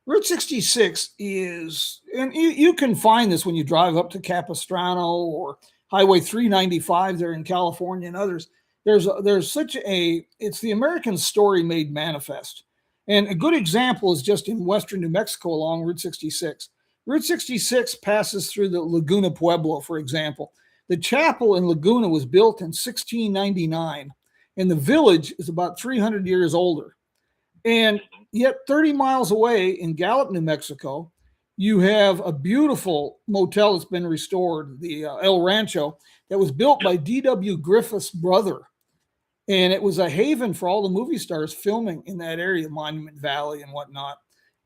Route 66 is, and you can find this when you drive up to Capistrano or Highway 395 there in California and others. There's such it's the American story made manifest. And a good example is just in western New Mexico along Route 66. Route 66 passes through the Laguna Pueblo, for example. The chapel in Laguna was built in 1699, and the village is about 300 years older. And yet 30 miles away in Gallup, New Mexico, you have a beautiful motel that's been restored, the El Rancho, that was built by D.W. Griffith's brother. And it was a haven for all the movie stars filming in that area, Monument Valley and whatnot.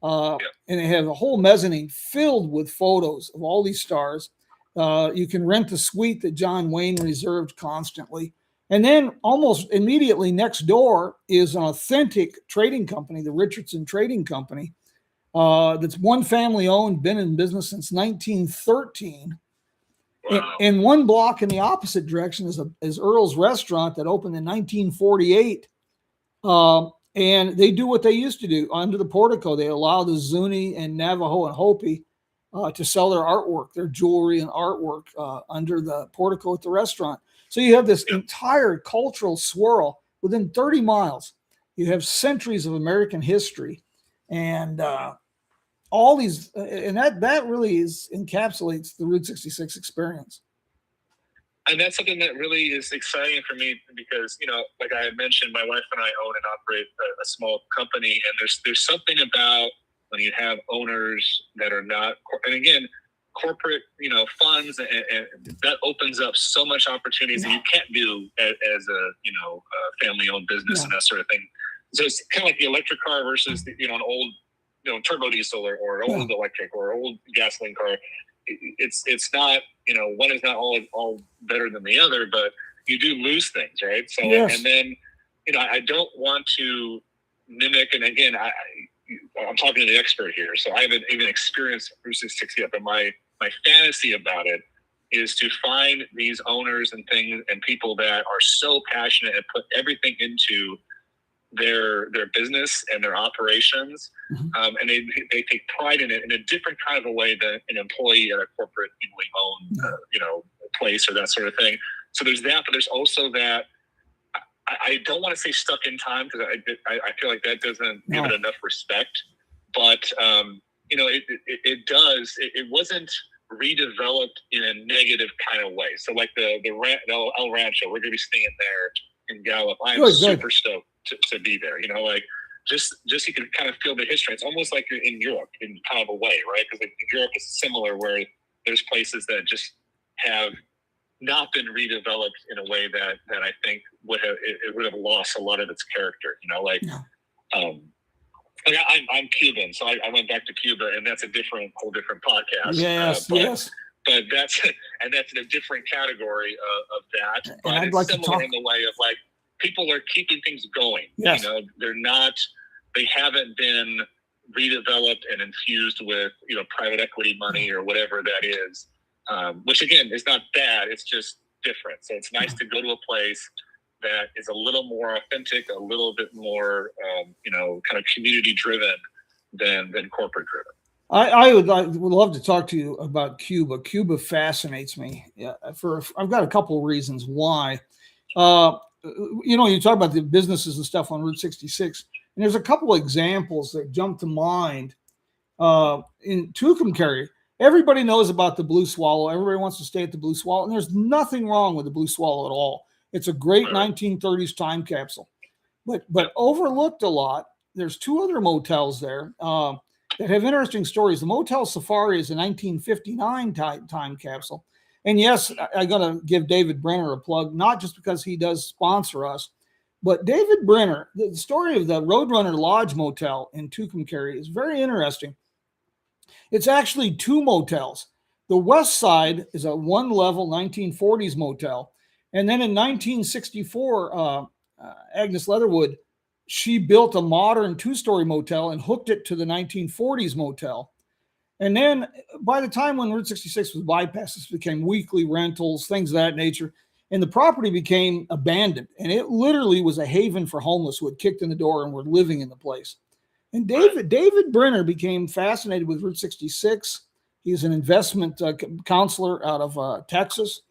And they have a whole mezzanine filled with photos of all these stars. You can rent the suite that John Wayne reserved constantly. And then almost immediately next door is an authentic trading company, the Richardson Trading Company, that's one family owned, been in business since 1913. Wow. And one block in the opposite direction is Earl's restaurant that opened in 1948. And they do what they used to do under the portico. They allow the Zuni and Navajo and Hopi to sell their artwork, their jewelry and artwork under the portico at the restaurant. So you have this entire cultural swirl within 30 miles. You have centuries of American history and all these, and that really encapsulates the Route 66 experience. And that's something that really is exciting for me because, you know, like I had mentioned, my wife and I own and operate a small company, and there's something about when you have owners that are not, and again, corporate, you know, funds, and that opens up so much opportunities that you can't do as a, you know, a family-owned business and that sort of thing. So it's kind of like the electric car versus, you know, an old, you know, turbo diesel or an old electric or old gasoline car. It's not, you know, one is not all better than the other, but you do lose things, right? So, and then, you know, I don't want to mimic, and again, I'm talking to the expert here, so I haven't even experienced Route 66 yet, but my fantasy about it is to find these owners and things and people that are so passionate and put everything into their business and their operations, and they take pride in it in a different kind of a way than an employee at a corporate owned you know, place or that sort of thing. So there's that, but there's also that I don't want to say stuck in time because I feel like that doesn't give it enough respect, but you know, it does. It wasn't redeveloped in a negative kind of way. So like the El Rancho, we're going to be staying there in Gallup. I'm super stoked to be there. You know, like just you can kind of feel the history. It's almost like you're in Europe in kind of a way, right? Because Europe is similar, where there's places that just have not been redeveloped in a way that I think would have lost a lot of its character. You know, like like I'm Cuban, so I went back to Cuba, and that's a whole different podcast. Yes. But that's in a different category of that. But and I'd it's like similar to talk in the way of like people are keeping things going. Yes. You know, they haven't been redeveloped and infused with, you know, private equity money or whatever that is. Which again is not bad. It's just different. So it's nice to go to a place that is a little more authentic, a little bit more, you know, kind of community driven than corporate driven. I would love to talk to you about Cuba. Cuba fascinates me. I've got a couple of reasons why. You know, you talk about the businesses and stuff on Route 66, and there's a couple of examples that jump to mind. In Tucumcari, everybody knows about the Blue Swallow. Everybody wants to stay at the Blue Swallow, and there's nothing wrong with the Blue Swallow at all. It's a great 1930s time capsule, but overlooked a lot. There's two other motels there that have interesting stories. The Motel Safari is a 1959 time capsule. And yes, I got to give David Brenner a plug, not just because he does sponsor us, but David Brenner, the story of the Roadrunner Lodge Motel in Tucumcari is very interesting. It's actually two motels. The west side is a one-level 1940s motel. And then in 1964, Agnes Leatherwood, she built a modern 2-story motel and hooked it to the 1940s motel. And then by the time when Route 66 was bypassed, this became weekly rentals, things of that nature. And the property became abandoned. And it literally was a haven for homeless who had kicked in the door and were living in the place. And David Brenner became fascinated with Route 66. He's an investment counselor out of Texas.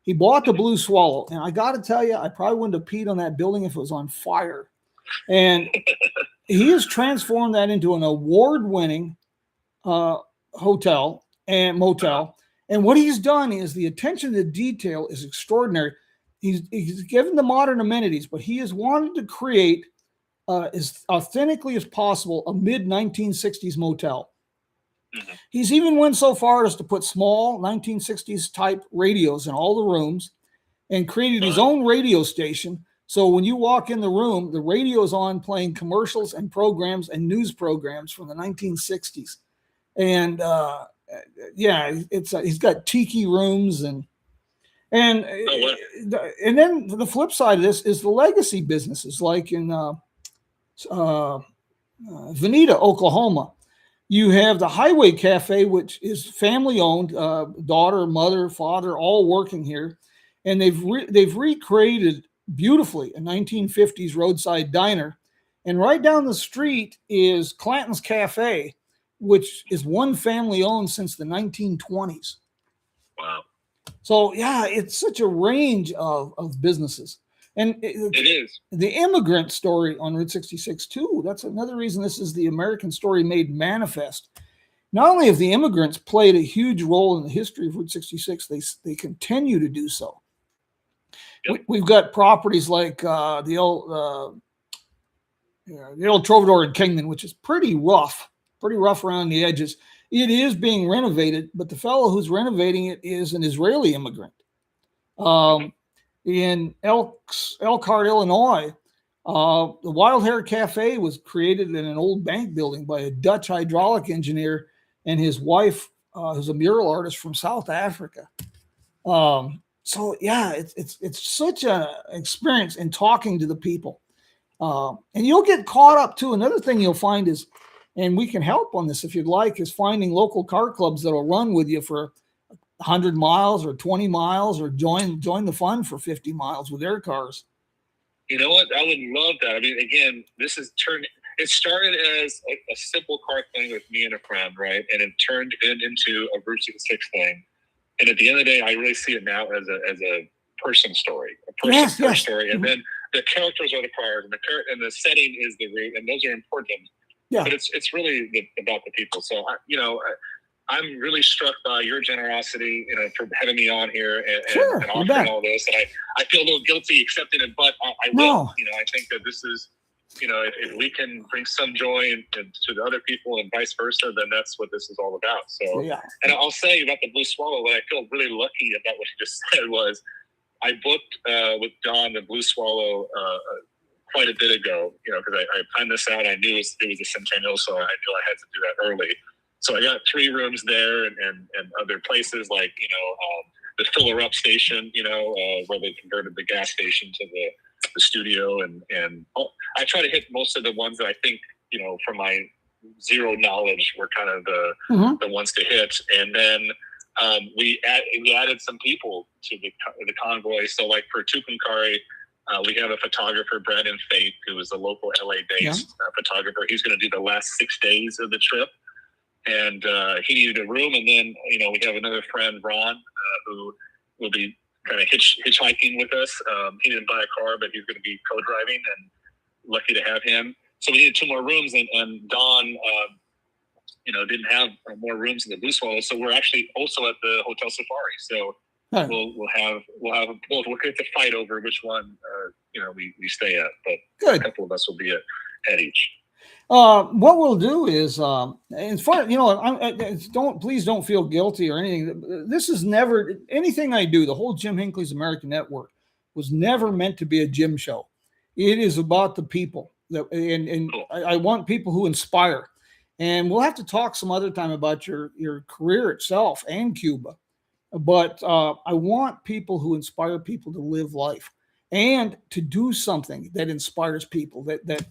He bought the Blue Swallow. And I got to tell you, I probably wouldn't have peed on that building if it was on fire. And he has transformed that into an award-winning hotel and motel. And what he's done is the attention to detail is extraordinary. He's given the modern amenities, but he has wanted to create as authentically as possible a mid-1960s motel. Mm-hmm. He's even went so far as to put small 1960s type radios in all the rooms and created his own radio station. So when you walk in the room, the radio is on playing commercials and programs and news programs from the 1960s. And he's got tiki rooms and then the flip side of this is the legacy businesses like in Veneta, Oklahoma. You have the Highway Cafe, which is family owned, daughter, mother, father, all working here, and they've recreated beautifully a 1950s roadside diner. And right down the street is Clanton's Cafe, which is one family owned since the 1920s. Wow. So yeah, it's such a range of businesses. And it is the immigrant story on Route 66 too. That's another reason this is the American story made manifest. Not only have the immigrants played a huge role in the history of Route 66, they continue to do so. Yep. We've got properties like the old Trovador in Kingman, which is pretty rough around the edges. It is being renovated, but the fellow who's renovating it is an Israeli immigrant. In Elkhart, Illinois, the Wild Hair Cafe was created in an old bank building by a Dutch hydraulic engineer and his wife, who's a mural artist from South Africa. So yeah, it's such an experience in talking to the people. And you'll get caught up too. Another thing you'll find is, and we can help on this if you'd like, is finding local car clubs that'll run with you for 100 miles or 20 miles or join the fun for 50 miles with their cars. You know what? I would love that. I mean, again, it started as a simple car thing with me and a friend, right? And it turned into a Route 66 thing. And at the end of the day, I really see it now as a person story, story. And then the characters are the cars, and the setting is the route, and those are important. Yeah. But it's really about the people. So, I'm really struck by your generosity, for having me on here and offering all this. And I feel a little guilty accepting it, but I will. I think that this is, if we can bring some joy to the other people and vice versa, then that's what this is all about. So, And I'll say about the Blue Swallow, what I feel really lucky about what you just said was I booked with Don the Blue Swallow quite a bit ago, because I planned this out. I knew it was a centennial, so I knew I had to do that early. So I got 3 rooms there and other places like, the Filler Up station, where they converted the gas station to the studio. And I try to hit most of the ones that I think, from my zero knowledge were kind of the ones to hit. And then we added some people to the convoy. So like for Tucumcari, we have a photographer, Brandon Faith, who is a local LA-based photographer. He's going to do the last 6 days of the trip. And he needed a room. And then, we have another friend, Ron, who will be kind of hitchhiking with us. He didn't buy a car, but he's going to be co-driving, and lucky to have him. So we needed 2 more rooms, and Don, didn't have more rooms in the Blue Swallow. So we're actually also at the Hotel Safari. So we'll have both. We'll get to fight over which one, we stay at, but a couple of us will be at each. What we'll do is, and far, please don't feel guilty or anything. This is never anything I do. The whole Jim Hinckley's American Network was never meant to be a gym show. It is about the people, and I want people who inspire. And we'll have to talk some other time about your career itself and Cuba. But I want people who inspire people to live life. and to do something that inspires people, that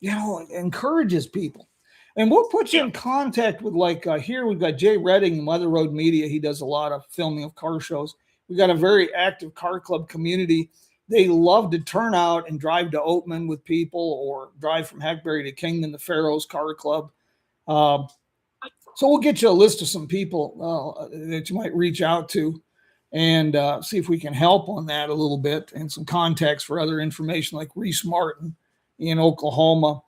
encourages people. And we'll put you in contact with, like, here we've got Jay Redding, Mother Road Media. He does a lot of filming of car shows. We got a very active car club community. They love to turn out and drive to Oatman with people, or drive from Hackberry to Kingman, the Pharaohs Car Club. So we'll get you a list of some people that you might reach out to, and see if we can help on that a little bit, and some contacts for other information, like Reese Martin in Oklahoma.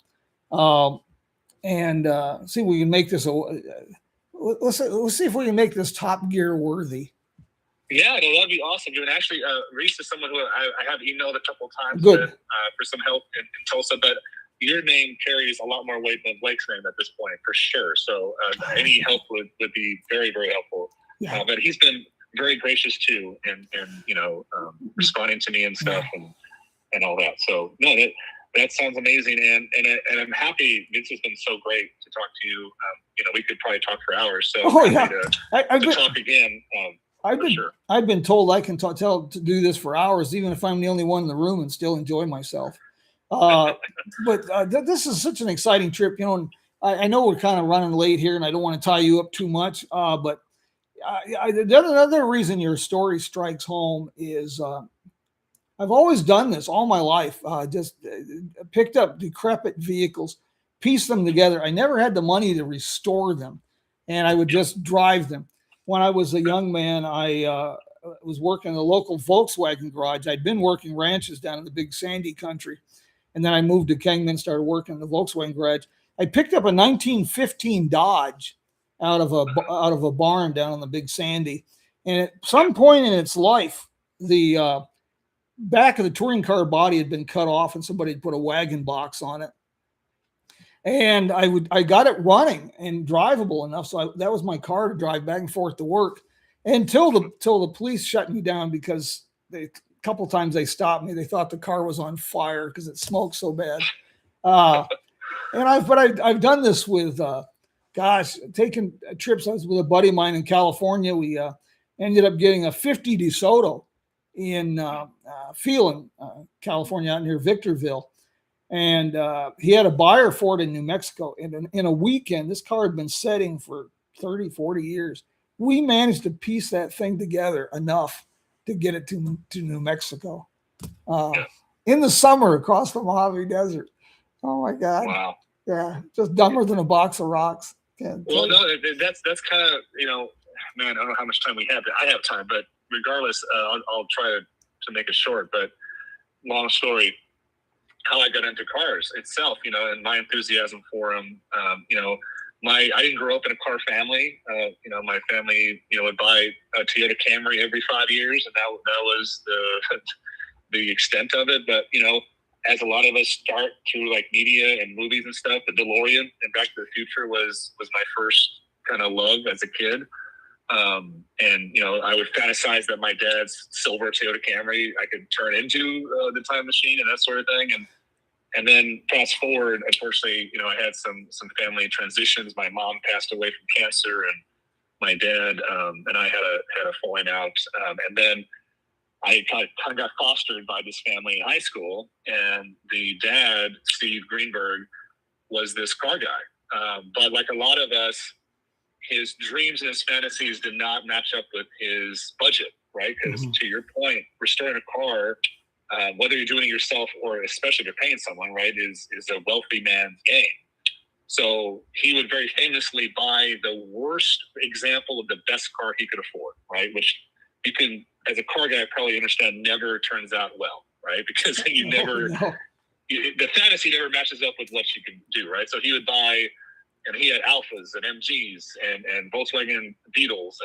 And see if we can make this let's see if we can make this Top Gear worthy. Yeah, no, that'd be awesome. And actually, Reese is someone who I have emailed a couple of times Good. with, for some help in Tulsa, but your name carries a lot more weight than Blake's name at this point, for sure. So any help would be very, very helpful. Yeah. But he's been very gracious too, and responding to me and stuff, and all that. So no, that sounds amazing, and I'm happy. This has been so great to talk to you. We could probably talk for hours. So to talk again. I've been told I can to do this for hours, even if I'm the only one in the room, and still enjoy myself. But this is such an exciting trip, and I know we're kind of running late here, and I don't want to tie you up too much. But another reason your story strikes home is I've always done this all my life. Just picked up decrepit vehicles, pieced them together. I never had the money to restore them, and I would just drive them. When I was a young man, I was working in a local Volkswagen garage. I'd been working ranches down in the Big Sandy country, and then I moved to Kingman, started working in the Volkswagen garage. I picked up a 1915 Dodge out of a barn down on the Big Sandy, and at some point in its life, the back of the touring car body had been cut off, and somebody had put a wagon box on it. And I got it running and drivable enough, so that was my car to drive back and forth to work until the police shut me down, because a couple times they stopped me. They thought the car was on fire because it smoked so bad. And I've done this with taking trips. I was with a buddy of mine in California. We ended up getting a 50 DeSoto in Phelan, California, out near Victorville. And he had a buyer for it in New Mexico. And in a weekend, this car had been setting for 30, 40 years. We managed to piece that thing together enough to get it to New Mexico in the summer across the Mojave Desert. Oh, my God. Wow. Yeah, just dumber than a box of rocks. Well, no, that's kind of, man, I don't know how much time we have. I have time, but regardless, I'll try to make it short. But long story, how I got into cars itself, and my enthusiasm for them. I didn't grow up in a car family. My family, would buy a Toyota Camry every 5 years, and that was the extent of it. But as a lot of us start through like media and movies and stuff, the DeLorean and Back to the Future was my first kind of love as a kid. I would fantasize that my dad's silver Toyota Camry I could turn into the time machine and that sort of thing. And then fast forward, unfortunately, I had some family transitions. My mom passed away from cancer, and my dad and I had a falling out. And then I kind of got fostered by this family in high school, and the dad, Steve Greenberg, was this car guy. But like a lot of us, his dreams and his fantasies did not match up with his budget, right? Because to your point, restoring a car, whether you're doing it yourself or especially if you're paying someone, right, is a wealthy man's game. So he would very famously buy the worst example of the best car he could afford, right? Which you can, as a car guy, probably understand never turns out well, right? Because the fantasy never matches up with what you can do, right? So he would buy, and he had Alphas and MGs and Volkswagen Beetles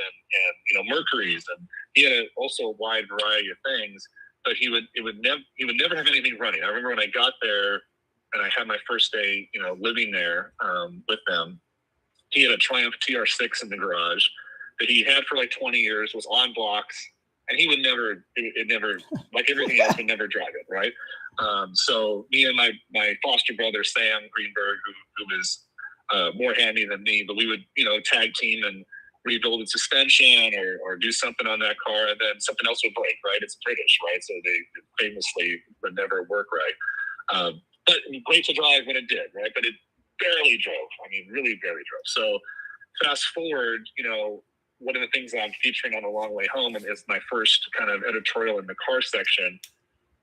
and Mercuries, and he had also a wide variety of things. But he would never have anything running. I remember when I got there and I had my first day, living there with them. He had a Triumph TR6 in the garage that he had for like 20 years, was on blocks, and he would never, like everything else, would never drive it, right? So me and my foster brother, Sam Greenberg, who was more handy than me, but we would, tag team and rebuild the suspension or do something on that car, and then something else would break, right? It's British, right? So the famously would never work right. But great to drive when it did, right? But it barely drove. I mean, really barely drove. So fast forward, one of the things that I'm featuring on the long way home, and is my first kind of editorial in the car section,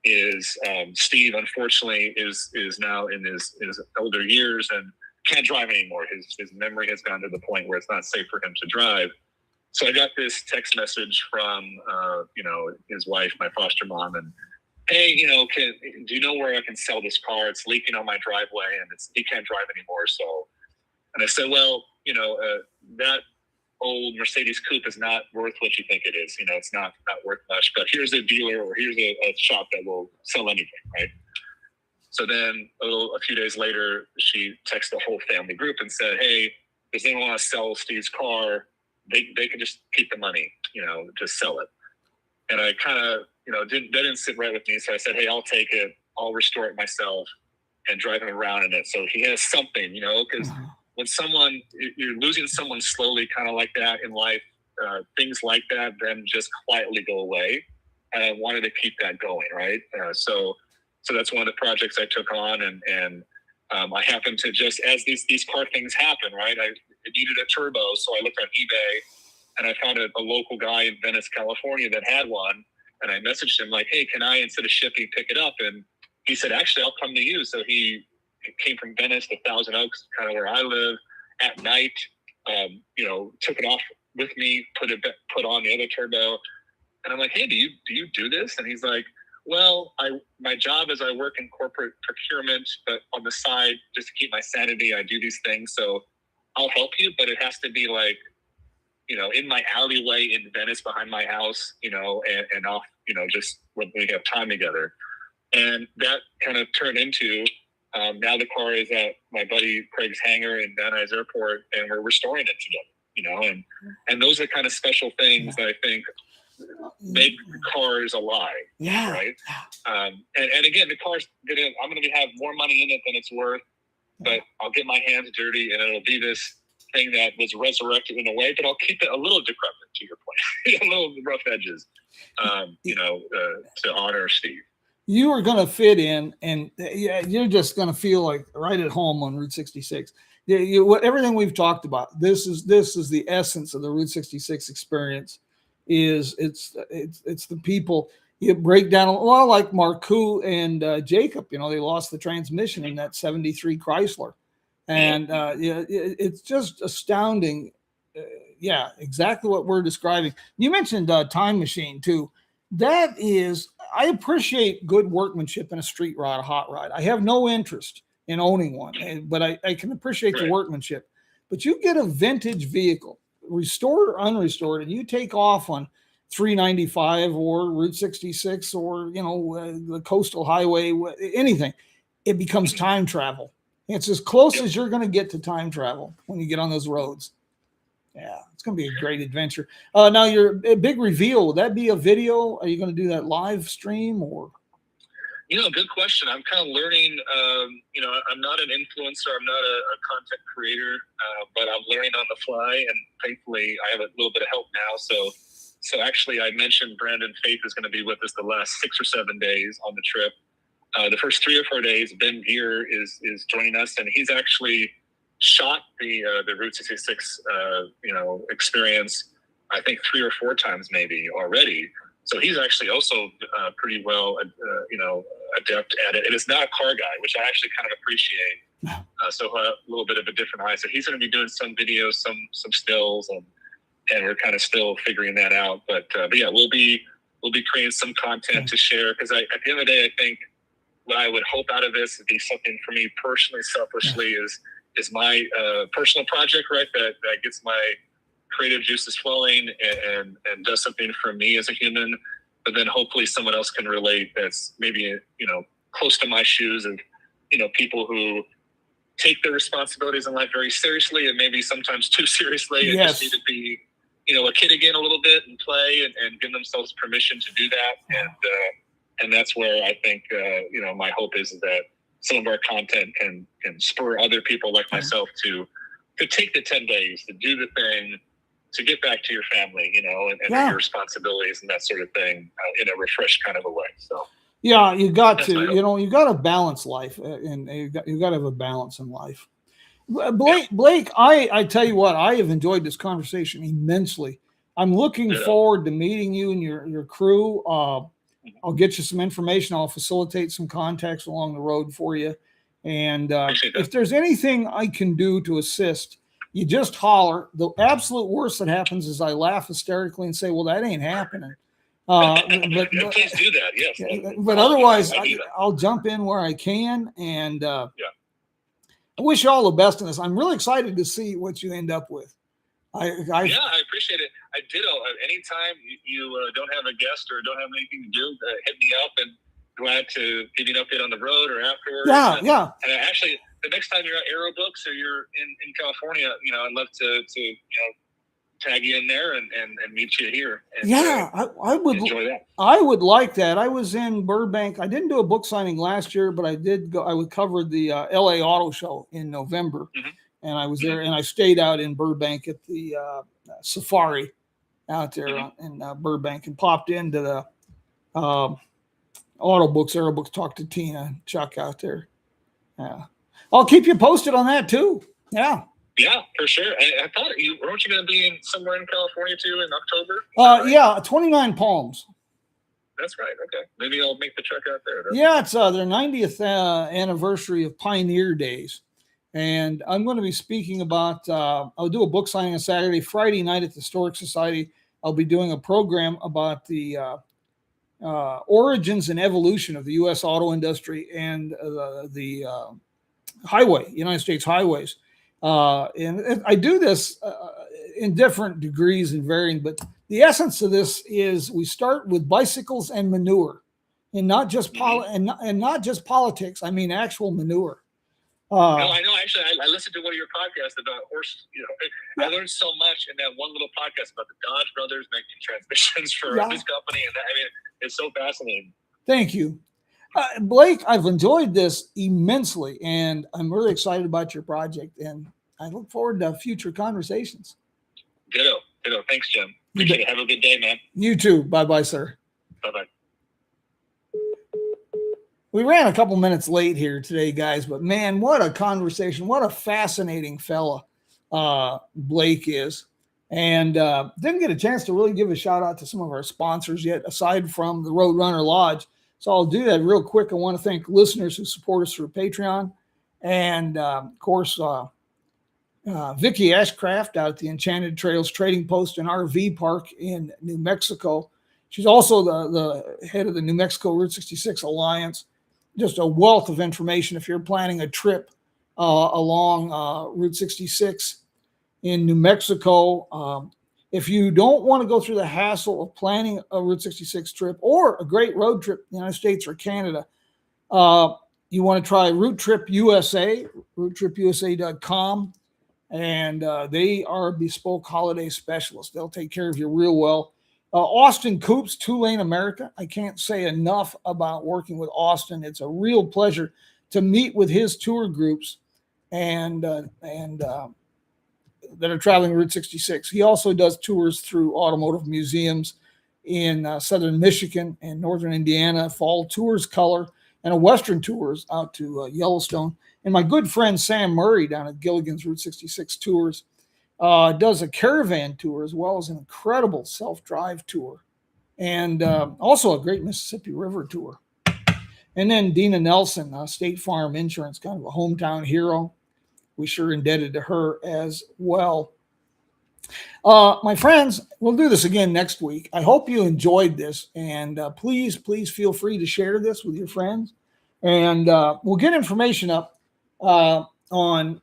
is Steve, unfortunately, is now in his older years and can't drive anymore. His memory has gone to the point where it's not safe for him to drive. So I got this text message from, his wife, my foster mom, and, hey, do you know where I can sell this car? It's leaking on my driveway and he can't drive anymore. So, and I said, well, that old Mercedes coupe is not worth what you think it is. It's not worth much, but here's a dealer or here's a shop that will sell anything, right? So then a few days later, she texted the whole family group and said, hey, does anyone want to sell Steve's car? They can just keep the money, just sell it. And I kind of, didn't sit right with me. So I said, hey, I'll take it. I'll restore it myself and drive him around in it. So he has something, because when you're losing someone slowly, kind of like that in life, things like that then just quietly go away. And I wanted to keep that going, right? So that's one of the projects I took on, and I happened to just, as these car things happen, right? I needed a turbo, so I looked on eBay, and I found a local guy in Venice, California that had one, and I messaged him like, hey, can I, instead of shipping, pick it up? And he said, actually, I'll come to you. So he came from Venice to Thousand Oaks, kind of where I live, at night, took it off with me, put on the other turbo, and I'm like, hey, do you do this? And he's like, well, my job is I work in corporate procurement, but on the side, just to keep my sanity, I do these things. So I'll help you, but it has to be like, in my alleyway in Venice behind my house, and off, just when we have time together. And that kind of turned into, now the car is at my buddy Craig's hangar in Van Nuys Airport, and we're restoring it together, and those are kind of special things that I think make cars alive. Yeah. Right. And again, the car's I'm going to have more money in it than it's worth, but I'll get my hands dirty and it'll be this thing that was resurrected in a way, but I'll keep it a little decrepit, to your point, a little rough edges, to honor Steve. You are going to fit in, and you're just going to feel like right at home on Route 66. Everything we've talked about, this is the essence of the Route 66 experience. It's the people. You break down a lot like Marcoux and Jacob. They lost the transmission in that '73 Chrysler, and it's just astounding. Exactly what we're describing. You mentioned Time Machine too. That is, I appreciate good workmanship in a street rod, a hot rod. I have no interest in owning one, but I can appreciate the workmanship. But you get a vintage vehicle, restored or unrestored, and you take off on 395 or Route 66 or, the coastal highway, anything, it becomes time travel. It's as close as you're going to get to time travel when you get on those roads. Yeah, it's going to be a great adventure. Now, your big reveal, would that be a video? Are you going to do that live stream or? Good question. I'm kind of learning, I'm not an influencer. I'm not a content creator, but I'm learning on the fly. And thankfully, I have a little bit of help now. So actually, I mentioned Brandon Faith is going to be with us the last 6 or 7 days on the trip. The first 3 or 4 days, Ben Gear is joining us, and he's actually shot the Route 66, experience, I think 3 or 4 times maybe already. So he's actually also pretty well, adept at it. And it's not a car guy, which I actually kind of appreciate. So a little bit of a different eye. So he's going to be doing some videos, some stills, and we're kind of still figuring that out. But yeah, we'll be creating some content to share, because at the end of the day, I think what I would hope out of this would be something for me personally, selfishly, is my personal project, right? That gets my creative juices flowing and does something for me as a human, but then hopefully someone else can relate that's maybe, close to my shoes, and, people who take their responsibilities in life very seriously and maybe sometimes too seriously, and just need to be, a kid again a little bit and play and give themselves permission to do that. And that's where I think, my hope is that some of our content can spur other people like myself to take the 10 days, to do the thing, to get back to your family, and your responsibilities and that sort of thing in a refreshed kind of a way. So Yeah, you got That's my to, hope. you got to balance life, and you got to have a balance in life. Yeah. Blake, I tell you what, I have enjoyed this conversation immensely. I'm looking Ditto. forward to meeting you and your crew. I'll get you some information. I'll facilitate some contacts along the road for you. And Appreciate that. if there's anything I can do to assist, you just holler. The absolute worst that happens is I laugh hysterically and say, "Well, that ain't happening." Yeah, please do that. Yes. But otherwise, I'll jump in where I can. And Yeah. I wish you all the best in this. I'm really excited to see what you end up with. I appreciate it. I ditto. Anytime you don't have a guest or don't have anything to do, hit me up, and glad to give you an update on the road or afterwards. Yeah. And actually, the next time you're at Aero Books or you're in California, I'd love to tag you in there and meet you here. And, I would enjoy that. I would like that. I was in Burbank. I didn't do a book signing last year, but I did go. I would cover the LA Auto Show in November, and I was there, and I stayed out in Burbank at the Safari out there in Burbank, and popped into the Auto Books, Aero Books, talked to Tina and Chuck out there. Yeah, I'll keep you posted on that too. Yeah. Yeah, for sure. I thought weren't you going to be somewhere in California too in October? Yeah, 29 Palms. That's right. Okay, maybe I'll make the trek out there. Yeah, it's their 90th anniversary of Pioneer Days, and I'm going to be speaking about. I'll do a book signing on Saturday, Friday night at the Historic Society. I'll be doing a program about the origins and evolution of the U.S. auto industry and the United States highways. And I do this in different degrees and varying, but the essence of this is we start with bicycles and manure, and not just and not just politics. I mean actual manure. No, I know. Actually, I listened to one of your podcasts about horse. I learned so much in that one little podcast about the Dodge brothers making transmissions for this company, and it's so fascinating. Thank you. Blake, I've enjoyed this immensely, and I'm really excited about your project, and I look forward to future conversations. Ditto. Thanks, Jim. Appreciate it. Have a good day, man. You too. Bye-bye, sir. Bye-bye. We ran a couple minutes late here today, guys, but man, what a conversation. What a fascinating fella Blake is. And didn't get a chance to really give a shout out to some of our sponsors yet, aside from the Roadrunner Lodge. So I'll do that real quick. I want to thank listeners who support us through Patreon. And, of course, Vicki Ashcraft out at the Enchanted Trails Trading Post and RV Park in New Mexico. She's also the head of the New Mexico Route 66 Alliance. Just a wealth of information if you're planning a trip along Route 66 in New Mexico. If you don't want to go through the hassle of planning a Route 66 trip or a great road trip in the United States or Canada, you want to try Route Trip USA, routetripusa.com, and they are a bespoke holiday specialist. They'll take care of you real well. Austin Coops, 2 Lane America. I can't say enough about working with Austin. It's a real pleasure to meet with his tour groups and that are traveling Route 66. He also does tours through automotive museums in southern Michigan and northern Indiana, fall tours color, and a western tours out to Yellowstone. And my good friend Sam Murray down at Gilligan's Route 66 Tours does a caravan tour as well as an incredible self-drive tour and also a great Mississippi River tour. And then Dina Nelson, State Farm Insurance, kind of a hometown hero. We sure indebted to her as well. My friends, we'll do this again next week. I hope you enjoyed this, and please feel free to share this with your friends. And we'll get information up on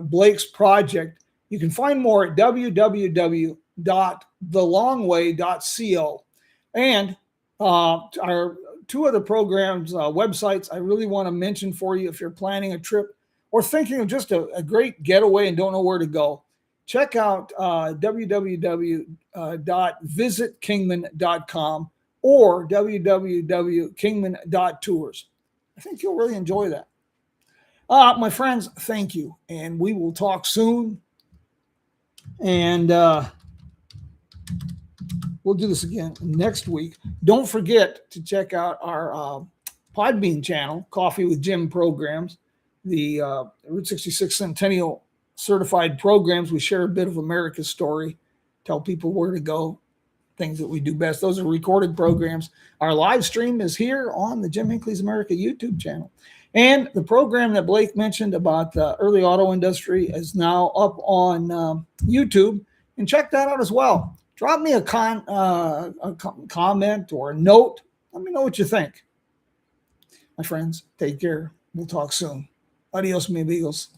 Blake's project. You can find more at www.thelongway.co. And our 2 other programs, websites I really want to mention for you if you're planning a trip or thinking of just a great getaway and don't know where to go. Check out www.visitkingman.com or www.kingman.tours. I think you'll really enjoy that. My friends, thank you. And we will talk soon. And we'll do this again next week. Don't forget to check out our Podbean channel, Coffee with Jim programs, the Route 66 Centennial certified programs. We share a bit of America's story, tell people where to go, things that we do best. Those are recorded programs. Our live stream is here on the Jim Hinckley's America YouTube channel. And the program that Blake mentioned about the early auto industry is now up on YouTube. And check that out as well. Drop me a comment or a note. Let me know what you think. My friends, take care. We'll talk soon. Adios, mi amigos.